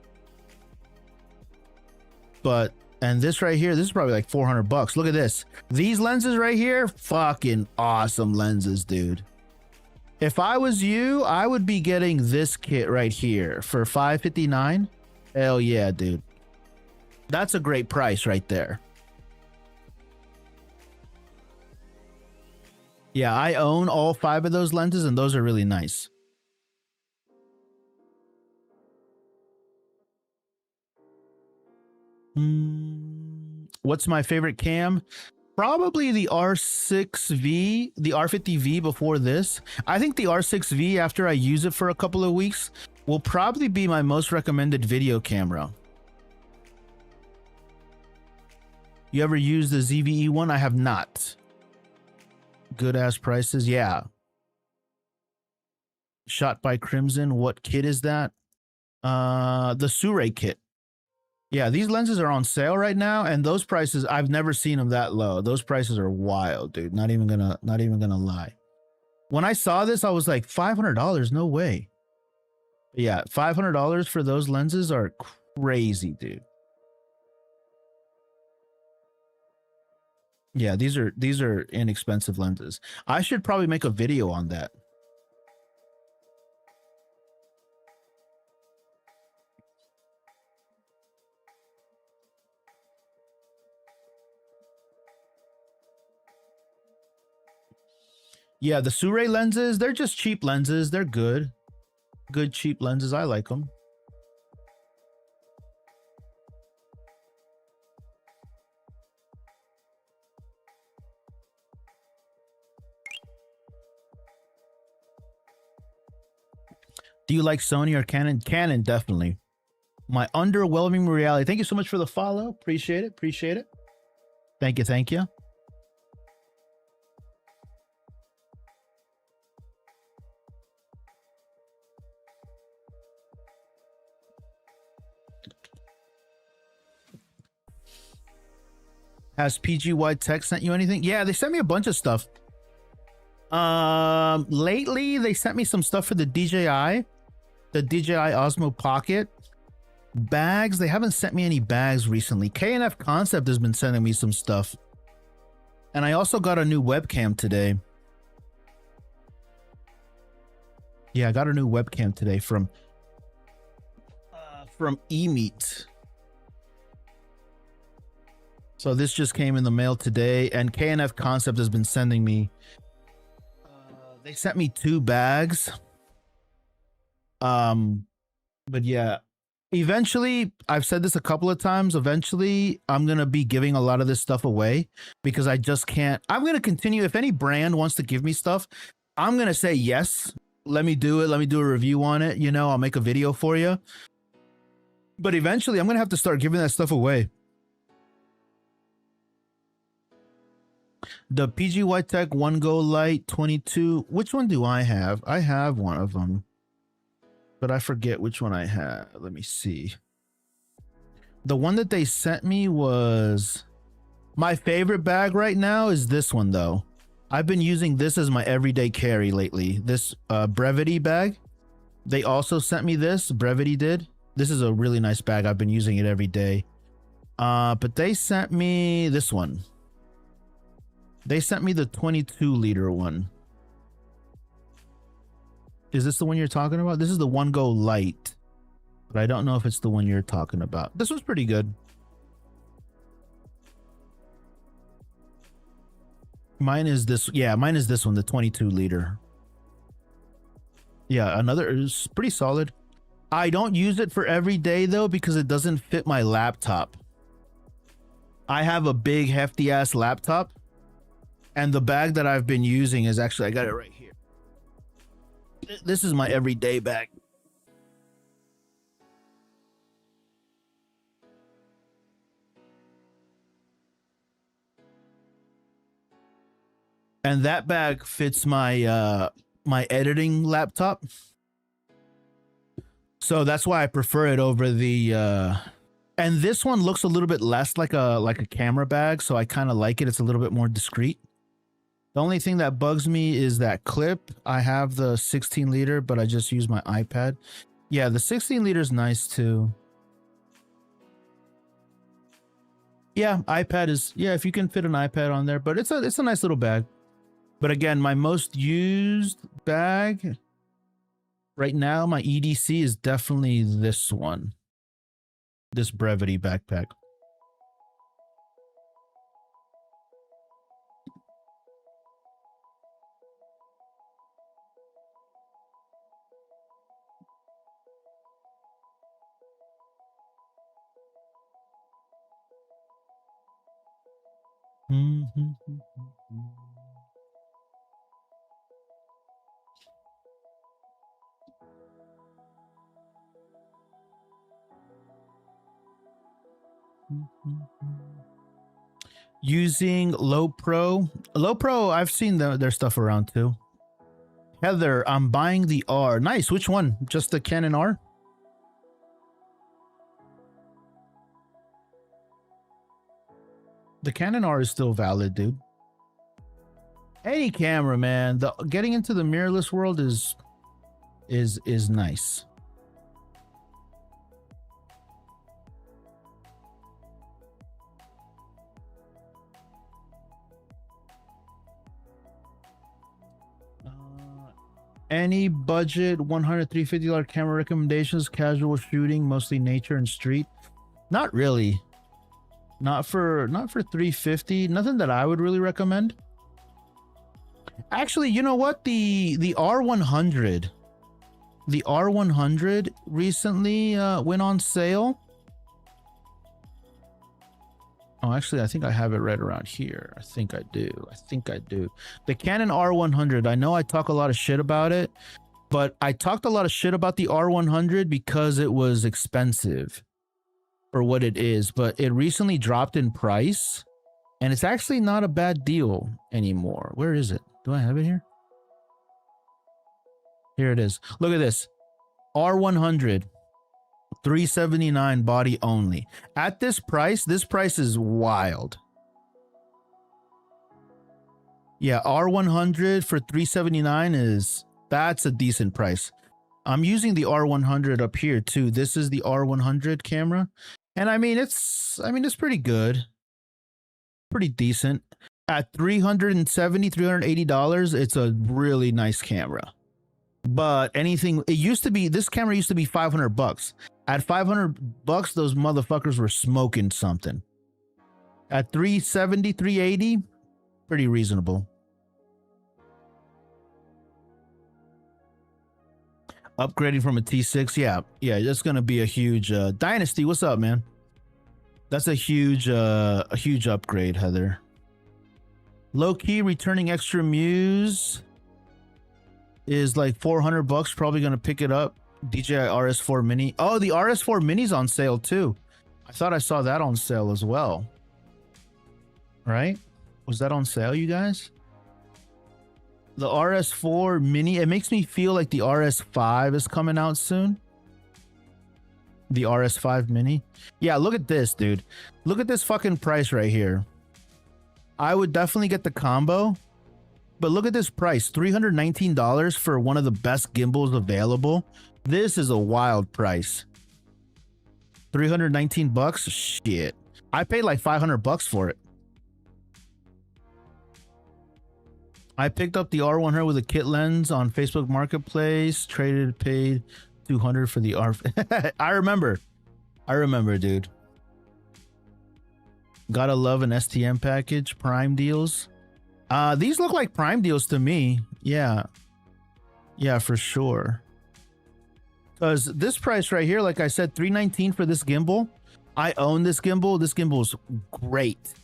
But, and this right here, this is probably like 400 bucks. Look at this. These lenses right here, fucking awesome lenses, dude. If I was you, I would be getting this kit right here for $559. Hell yeah, dude. That's a great price right there. Yeah, I own all 5 of those lenses, and those are really nice. What's my favorite cam? Probably the R6V, the R50V before this. I think the R6V, after I use it for a couple of weeks, will probably be my most recommended video camera. You ever use the ZVE one? I have not. Good ass prices, yeah. Shot by Crimson. What kit is that? The Sure kit. Yeah, these lenses are on sale right now, and those prices, I've never seen them that low. Those prices are wild, dude. Not even gonna lie. When I saw this, I was like, $500? No way. But yeah, $500 for those lenses are crazy, dude. Yeah, these are inexpensive lenses. I should probably make a video on that. Yeah, the Sure lenses, they're just cheap lenses. They're good. Good cheap lenses. I like them. Do you like Sony or Canon? Canon, definitely. My underwhelming reality. Thank you so much for the follow. Appreciate it. Appreciate it. Thank you. Thank you. Has PGY Tech sent you anything? Yeah, they sent me a bunch of stuff. Lately they sent me some stuff for the DJI Osmo Pocket bags. They haven't sent me any bags recently. K&F Concept has been sending me some stuff, and I also got a new webcam today. Yeah, I got a new webcam today from eMeet. So this just came in the mail today, and K&F Concept has been sending me. They sent me 2 bags. But yeah, eventually, I've said this a couple of times, eventually I'm going to be giving a lot of this stuff away because I just can't. I'm going to continue. If any brand wants to give me stuff, I'm going to say yes. Let me do it. Let me do a review on it. You know, I'll make a video for you. But eventually, I'm going to have to start giving that stuff away. The PGY Tech 1 Go Lite 22. Which one do I have? I have one of them, but I forget which one I have. Let me see. The one that they sent me was my favorite bag right now is this one though. I've been using this as my everyday carry lately. This Brevity bag. They also sent me this. Brevity did. This is a really nice bag. I've been using it every day. But they sent me this one. They sent me the 22 liter one. Is this the one you're talking about? This is the 1 Go Lite, but I don't know if it's the one you're talking about. This was pretty good. Mine is this. Yeah, mine is this one, the 22 liter. Yeah, another is pretty solid. I don't use it for every day though, because it doesn't fit my laptop. I have a big hefty ass laptop, and the bag that I've been using is actually, I got it right here. This is my everyday bag. And that bag fits my my editing laptop. So that's why I prefer it over the and this one looks a little bit less like a camera bag, so I kind of like it. It's a little bit more discreet. The only thing that bugs me is that clip. I have the 16 liter, but I just use my iPad. Yeah, the 16 liter is nice too. Yeah, iPad is, yeah, if you can fit an iPad on there, but it's a nice little bag. But again, my most used bag right now, my EDC is definitely this one. This Brevity backpack. Using Low Pro. Low Pro, I've seen their stuff around too. Heather, I'm buying the R. Nice. Which one? Just the Canon R? The Canon R is still valid, dude. Any camera, man. The getting into the mirrorless world is nice. Any budget $100 $350 camera recommendations? Casual shooting, mostly nature and street. Not really. Not for $350. Nothing that I would really recommend. Actually, you know what? The R100. The R100 recently went on sale. Oh, actually, I think I have it right around here. I think I do. The Canon R100. I know I talk a lot of shit about it, but I talked a lot of shit about the R100 because it was expensive for what it is, but it recently dropped in price, and it's actually not a bad deal anymore. Where is it? Do I have it here? Here it is. Look at this. R100. $379 body only. At this price is wild. Yeah, R100 for $379 that's a decent price. I'm using the R100 up here too. This is the R100 camera, and I mean it's pretty good, pretty decent. At $380, it's a really nice camera. But anything, this camera used to be $500. At $500, those motherfuckers were smoking something. At $370, $380, pretty reasonable. Upgrading from a T6, yeah, that's gonna be a huge Dynasty. What's up, man? That's a huge upgrade, Heather. Low key, returning extra Muse is like $400. Probably gonna pick it up. DJI RS4 Mini. Oh, the RS4 Mini's on sale too. I thought I saw that on sale as well. Right? Was that on sale, you guys? The RS4 mini, it makes me feel like the RS5 is coming out soon. The RS5 mini. Yeah, look at this, dude. Look at this fucking price right here. I would definitely get the combo, but look at this price, $319 for one of the best gimbals available. This is a wild price. 319 bucks? Shit. I paid like 500 bucks for it. I picked up the R100 with a kit lens on Facebook Marketplace, traded, paid 200 for the R. I remember, dude. Gotta love an STM package, Prime deals. These look like Prime deals to me. Yeah, for sure. Because this price right here, like I said, $319 for this gimbal. I own this gimbal. This gimbal is great.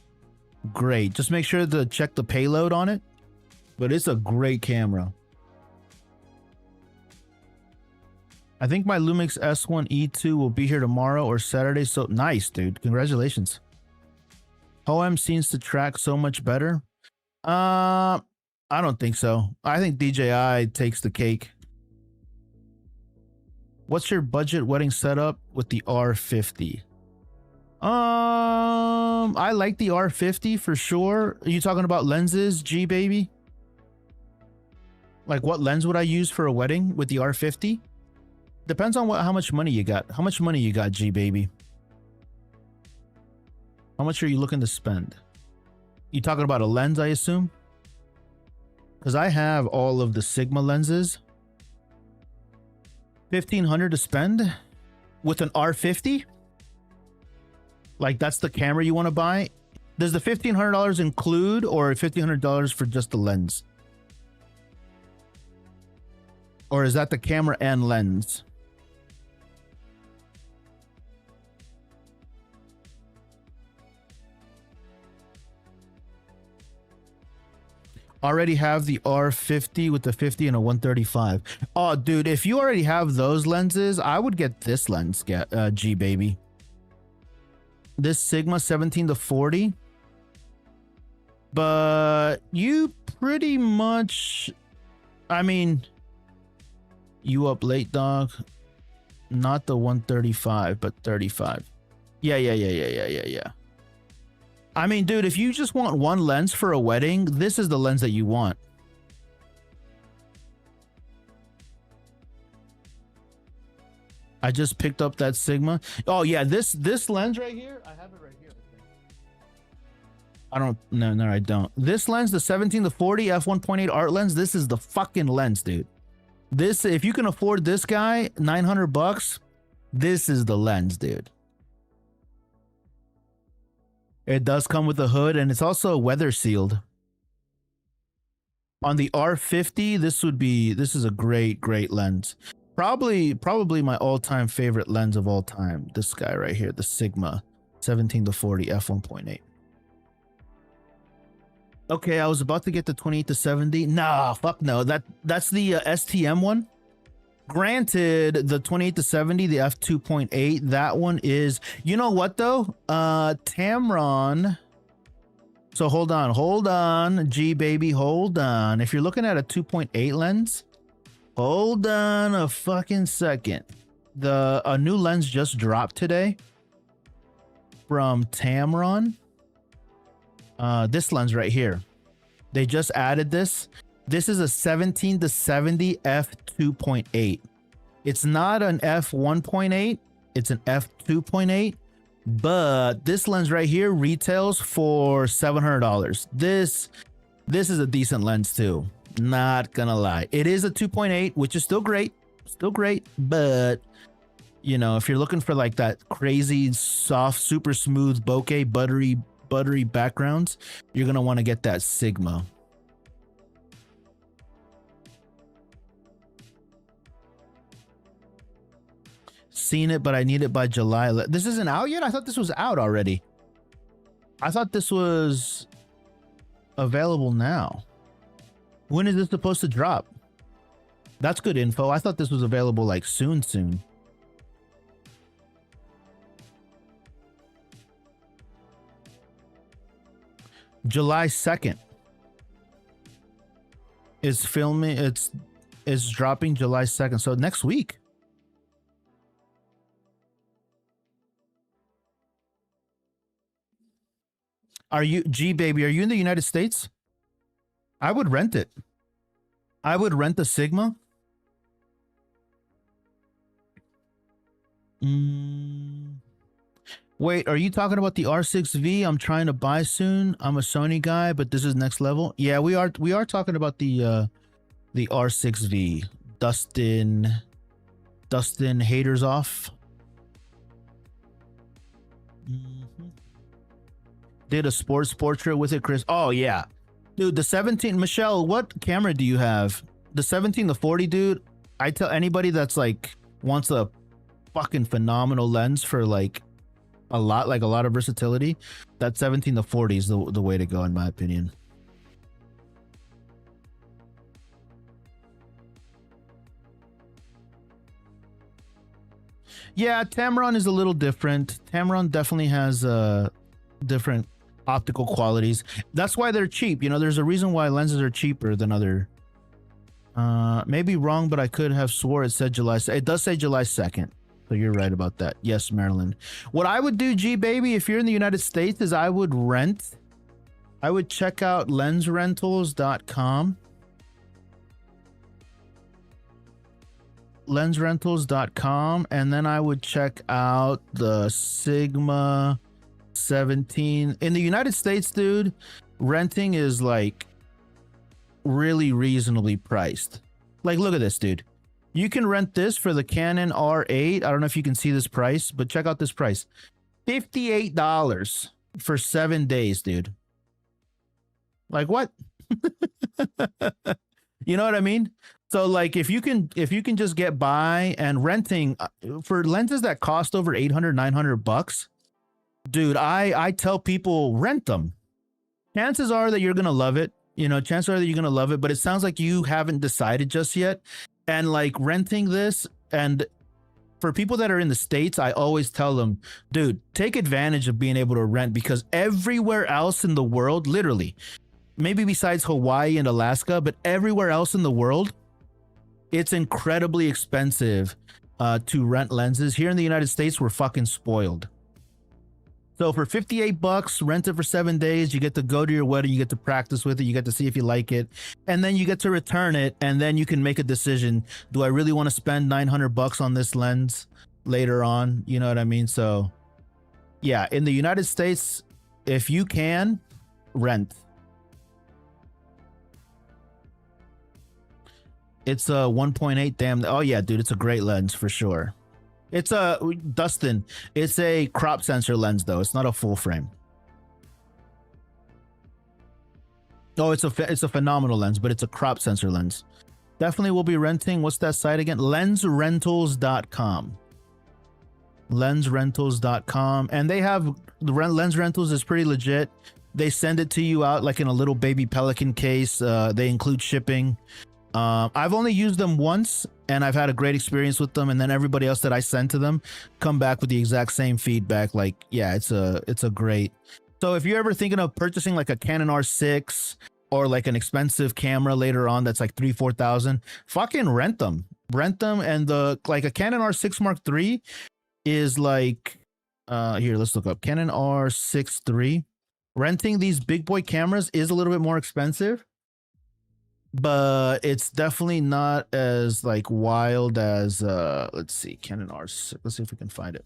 Just make sure to check the payload on it. But it's a great camera. I think my Lumix S1E2 will be here tomorrow or Saturday. So nice, dude. Congratulations. OM seems to track so much better. I don't think so. I think DJI takes the cake. What's your budget wedding setup with the R50? I like the R50 for sure. Are you talking about lenses, G baby? Like what lens would I use for a wedding with the R50? Depends on how much money you got. How much money you got, G baby? How much are you looking to spend? You talking about a lens, I assume? Because I have all of the Sigma lenses. 1,500 to spend with an R50? Like that's the camera you want to buy? Does the $1,500 include or $1,500 for just the lens? Or is that the camera and lens? Already have the R50 with the 50 and a 135. Oh, dude, if you already have those lenses, I would get this lens, G baby. This Sigma 17 to 40. But you pretty much, I mean, you up late, dog. Not the 135, but 35. Yeah. I mean, dude, if you just want one lens for a wedding, this is the lens that you want. I just picked up that Sigma. Oh yeah, this lens right here. I have it right here. I don't. No, I don't. This lens, the 17 to 40 f1.8 art lens. This is the fucking lens, dude. This, if you can afford this guy, 900 bucks. This is the lens, dude. It does come with a hood, and it's also weather sealed. On the R50, this is a great lens. Probably my all-time favorite lens of all time. This guy right here, the Sigma 17 to 40 f1.8. Okay, I was about to get the 28 to 70. Nah, fuck no. That's the STM one. Granted, the 28 to 70, the f2.8, that one is, you know what though? Tamron. So hold on, G baby, hold on. If you're looking at a 2.8 lens, hold on a fucking second. A new lens just dropped today from Tamron. This lens right here. They just added this. This is a 17 to 70 f2.8. It's not an f1.8. It's an f2.8. But this lens right here retails for $700. This is a decent lens too. Not gonna lie. It is a 2.8, which is still great. But you know, if you're looking for like that crazy, soft, super smooth bokeh, buttery backgrounds, you're gonna want to get that Sigma. Seen it, but I need it by July. This isn't out yet? I thought this was out already. I thought this was available now. When is this supposed to drop? That's good info. I thought this was available like soon. July 2nd is filming. It's dropping July 2nd. So next week. Are you, G baby, are you in the United States? I would rent it. I would rent the Sigma. Wait, are you talking about the R6V? I'm trying to buy soon. I'm a Sony guy, but this is next level. Yeah, we are talking about the R6V. Dustin haters off. Did a sports portrait with it, Chris. Oh yeah, dude, the 17. Michelle, what camera do you have? The 17 to 40, dude. I tell anybody that's like wants a fucking phenomenal lens for like a lot of versatility, that 17 to 40 is the way to go, in my opinion. Yeah, Tamron is a little different. Tamron definitely has different optical qualities. That's why they're cheap. You know, there's a reason why lenses are cheaper than other. Maybe wrong, but I could have swore it said July. It does say July 2nd. So you're right about that. Yes, Maryland. What I would do, G baby, if you're in the United States, is I would check out lensrentals.com. Lensrentals.com, and then I would check out the Sigma 17. In the United States, dude, renting is like really reasonably priced. Like, look at this, dude. You can rent this for the Canon R8. I don't know if you can see this price, but check out this price. $58 for 7 days, dude. Like, what? You know what I mean? So like if you can just get by, and renting for lenses that cost over 800, 900 bucks, dude, I tell people rent them. Chances are that you're going to love it. You know, chances are that you're going to love it, but it sounds like you haven't decided just yet. And like renting this, and for people that are in the States, I always tell them, dude, take advantage of being able to rent, because everywhere else in the world, literally, maybe besides Hawaii and Alaska, but everywhere else in the world, it's incredibly expensive to rent lenses. Here in the United States, we're fucking spoiled. So for 58 bucks, rent it for 7 days. You get to go to your wedding. You get to practice with it. You get to see if you like it. And then you get to return it. And then you can make a decision. Do I really want to spend 900 bucks on this lens later on? You know what I mean? So yeah, in the United States, if you can, rent. It's a 1.8. Damn. Oh yeah, dude, it's a great lens for sure. It's a Dustin. It's a crop sensor lens though. It's not a full frame. Oh, it's a phenomenal lens, but it's a crop sensor lens. Definitely will be renting. What's that site again? Lensrentals.com. Lensrentals.com, and they have the Lens Rentals is pretty legit. They send it to you out like in a little baby Pelican case. They include shipping. I've only used them once, and I've had a great experience with them. And then everybody else that I send to them come back with the exact same feedback. Like, yeah, it's a great. So if you're ever thinking of purchasing like a Canon R6 or like an expensive camera later on that's like 3,000-4,000, fucking rent them. And like a Canon R6 Mark III is like, here, let's look up Canon R6 III. Renting these big boy cameras is a little bit more expensive, but it's definitely not as like wild as let's see, Canon R6. Let's see if we can find it.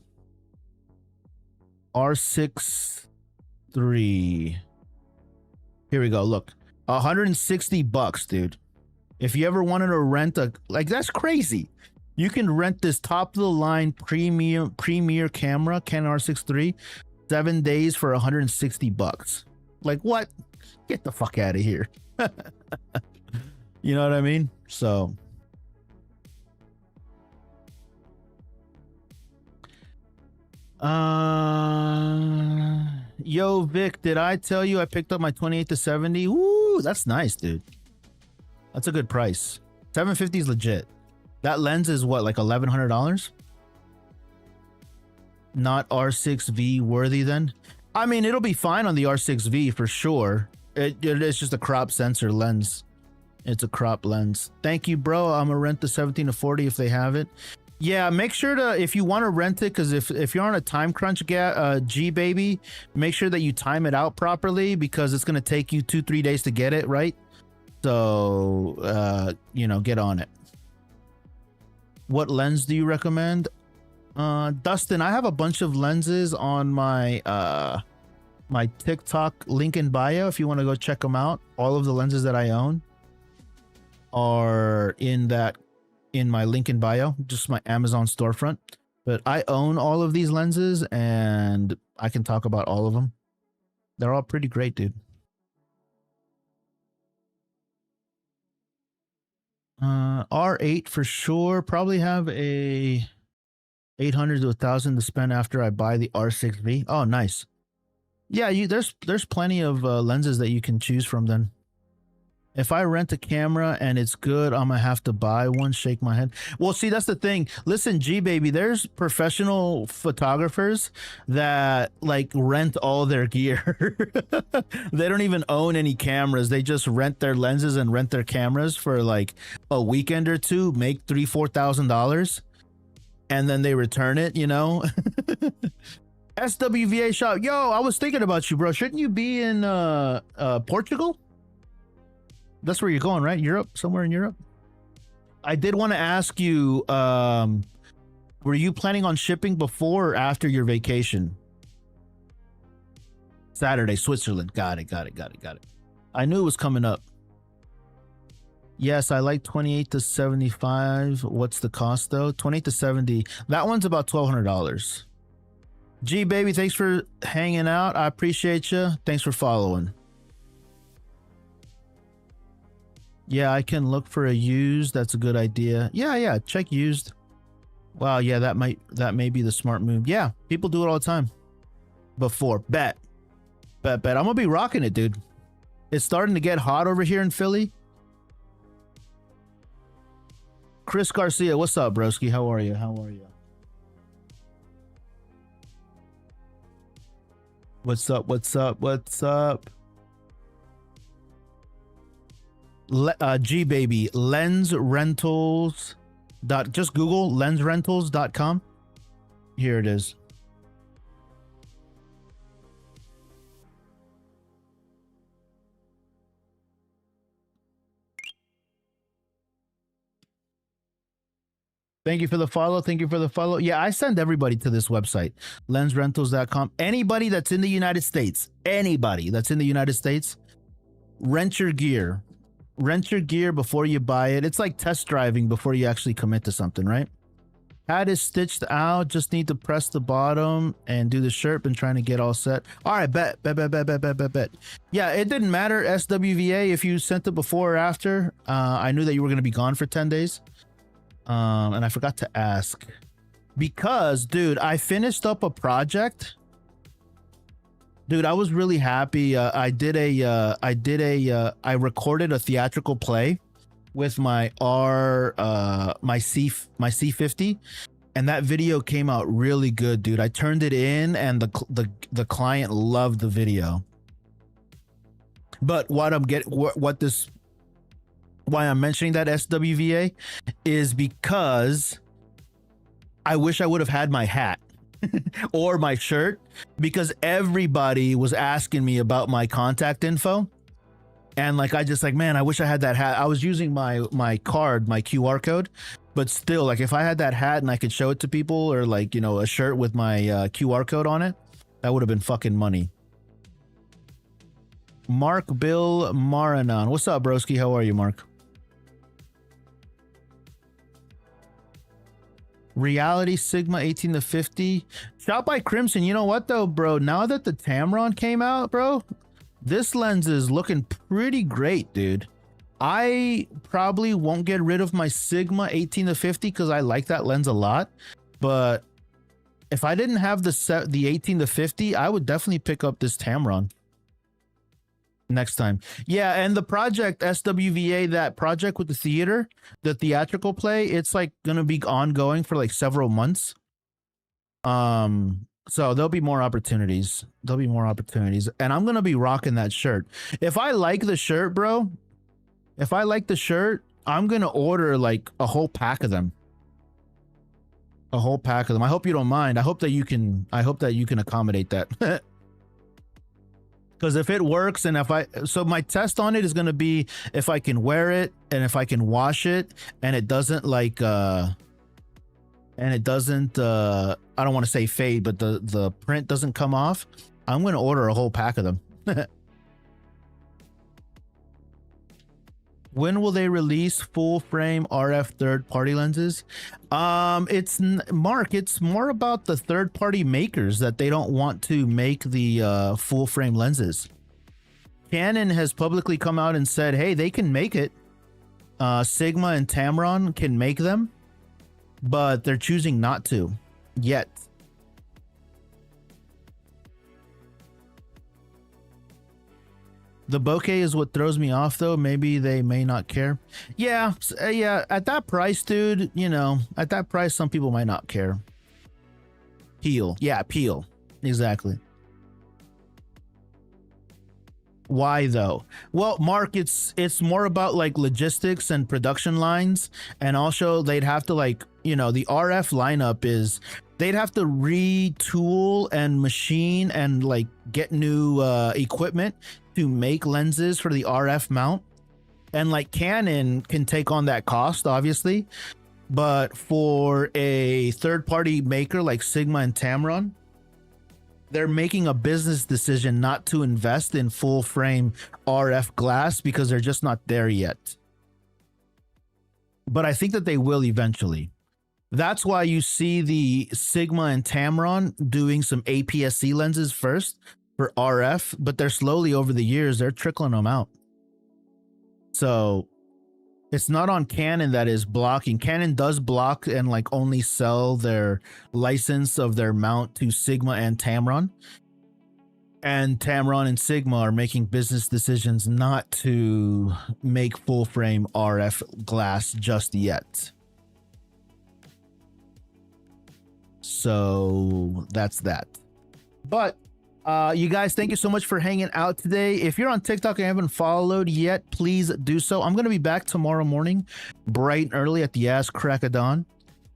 R6 III. Here we go. Look, 160 bucks, dude. If you ever wanted to rent like, that's crazy. You can rent this top of the line premier camera, Canon R6 III, 7 days for 160 bucks. Like, what? Get the fuck out of here. You know what I mean? So yo, Vic, did I tell you I picked up my 28 to 70? Ooh, that's nice, dude. That's a good price. 750 is legit. That lens is what, like $1,100? Not R6V worthy then? I mean, it'll be fine on the R6V for sure. It's just a crop sensor lens. It's a crop lens. Thank you, bro. I'm gonna rent the 17 to 40 if they have it. Yeah, make sure to, if you want to rent it, because if you're on a time crunch, G baby, make sure that you time it out properly, because it's gonna take you 2-3 days to get it right. So you know, get on it. What lens do you recommend? Dustin, I have a bunch of lenses on my my TikTok link in bio. If you want to go check them out, all of the lenses that I own are in my link in bio, just my Amazon storefront. But I own all of these lenses and I can talk about all of them. They're all pretty great, dude. R8 for sure. Probably have a 800 to 1,000 to spend after I buy the R6V. Oh, nice. Yeah, there's plenty of lenses that you can choose from then. If I rent a camera and it's good, I'm gonna have to buy one. Shake my head. Well, see, that's the thing. Listen, G baby, there's professional photographers that like rent all their gear. They don't even own any cameras. They just rent their lenses and rent their cameras for like a weekend or two, make $3,000-$4,000, and then they return it, you know. SWVA shop. Yo, I was thinking about you, bro. Shouldn't you be in Portugal? That's where you're going, right? Europe, somewhere in Europe. I did want to ask you, were you planning on shipping before or after your vacation? Saturday, Switzerland. Got it. I knew it was coming up. Yes, I like 28 to 75. What's the cost though? 28 to 70. That one's about $1,200. G baby, thanks for hanging out. I appreciate you. Thanks for following. Yeah, I can look for a used. That's a good idea. Yeah, check used. Wow, yeah, that may be the smart move. Yeah, people do it all the time. Before, bet. I'm gonna be rocking it, dude. It's starting to get hot over here in Philly. Chris Garcia, what's up, broski? How are you? What's up? G baby, lens rentals just Google lensrentals.com. Here it is. Thank you for the follow. Yeah, I send everybody to this website, lensrentals.com. Anybody that's in the United States, rent your gear. Rent your gear before you buy it. It's like test driving before you actually commit to something, right? Hat is stitched out. Just need to press the bottom and do the shirt. Been trying to get all set. All right, bet. Yeah, it didn't matter, SWVA, if you sent it before or after. I knew that you were going to be gone for 10 days. And I forgot to ask. Because, dude, I finished up a project. Dude, I was really happy. I recorded a theatrical play with my C50, and that video came out really good, dude. I turned it in, and the client loved the video. But why I'm mentioning that, SWVA, is because I wish I would have had my hat. Or my shirt, because everybody was asking me about my contact info, and like man, I wish I had that hat. I was using my card, my QR code, but still, like, if I had that hat and I could show it to people, or like, you know, a shirt with my QR code on it, that would have been fucking money. Mark Bill Maranon, what's up, broski? How are you, Mark? Reality Sigma 18 to 50 shot by Crimson. You know what though, bro? Now that the Tamron came out, bro, this lens is looking pretty great, dude. I probably won't get rid of my Sigma 18 to 50 because I like that lens a lot. But if I didn't have the 18 to 50, I would definitely pick up this Tamron next time. Yeah, and the project SWVA, that project with the theater, the theatrical play, it's like gonna be ongoing for like several months. So there'll be more opportunities. There'll be more opportunities. And I'm going to be rocking that shirt. If I like the shirt, bro, if I like the shirt, I'm going to order like a whole pack of them. A whole pack of them. I hope you don't mind. I hope that you can accommodate that. Because if it works and so my test on it is going to be if I can wear it and if I can wash it and it doesn't like, I don't want to say fade, but the print doesn't come off, I'm going to order a whole pack of them. When will they release full frame RF third-party lenses? It's more about the third-party makers that they don't want to make the full frame lenses. Canon has publicly come out and said, hey, they can make it. Sigma and Tamron can make them, but they're choosing not to yet. The bokeh is what throws me off, though. Maybe they may not care. Yeah, yeah. At that price, dude, you know, at that price, some people might not care. Peel. Yeah, peel. Exactly. Why though? Well, Mark, it's more about like logistics and production lines, and also they'd have to like, you know, the RF lineup is they'd have to retool and machine and like get new equipment to make lenses for the RF mount. And like Canon can take on that cost, obviously, but for a third-party maker like Sigma and Tamron, they're making a business decision not to invest in full frame RF glass because they're just not there yet. But I think that they will eventually. That's why you see the Sigma and Tamron doing some APS-C lenses first for RF, but they're slowly over the years, they're trickling them out. So it's not on Canon that is blocking. Canon does block and like only sell their license of their mount to Sigma and Tamron. And Tamron and Sigma are making business decisions not to make full frame RF glass just yet. So that's that. But you guys, thank you so much for hanging out today. If you're on TikTok and haven't followed yet, please do so. I'm going to be back tomorrow morning, bright and early at the ass crack of dawn.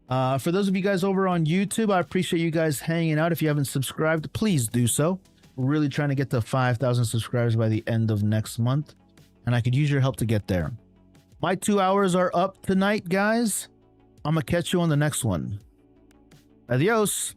For those of you guys over on YouTube, I appreciate you guys hanging out. If you haven't subscribed, please do so. We're really trying to get to 5,000 subscribers by the end of next month, and I could use your help to get there. My 2 hours are up tonight, guys. I'm going to catch you on the next one. Adios.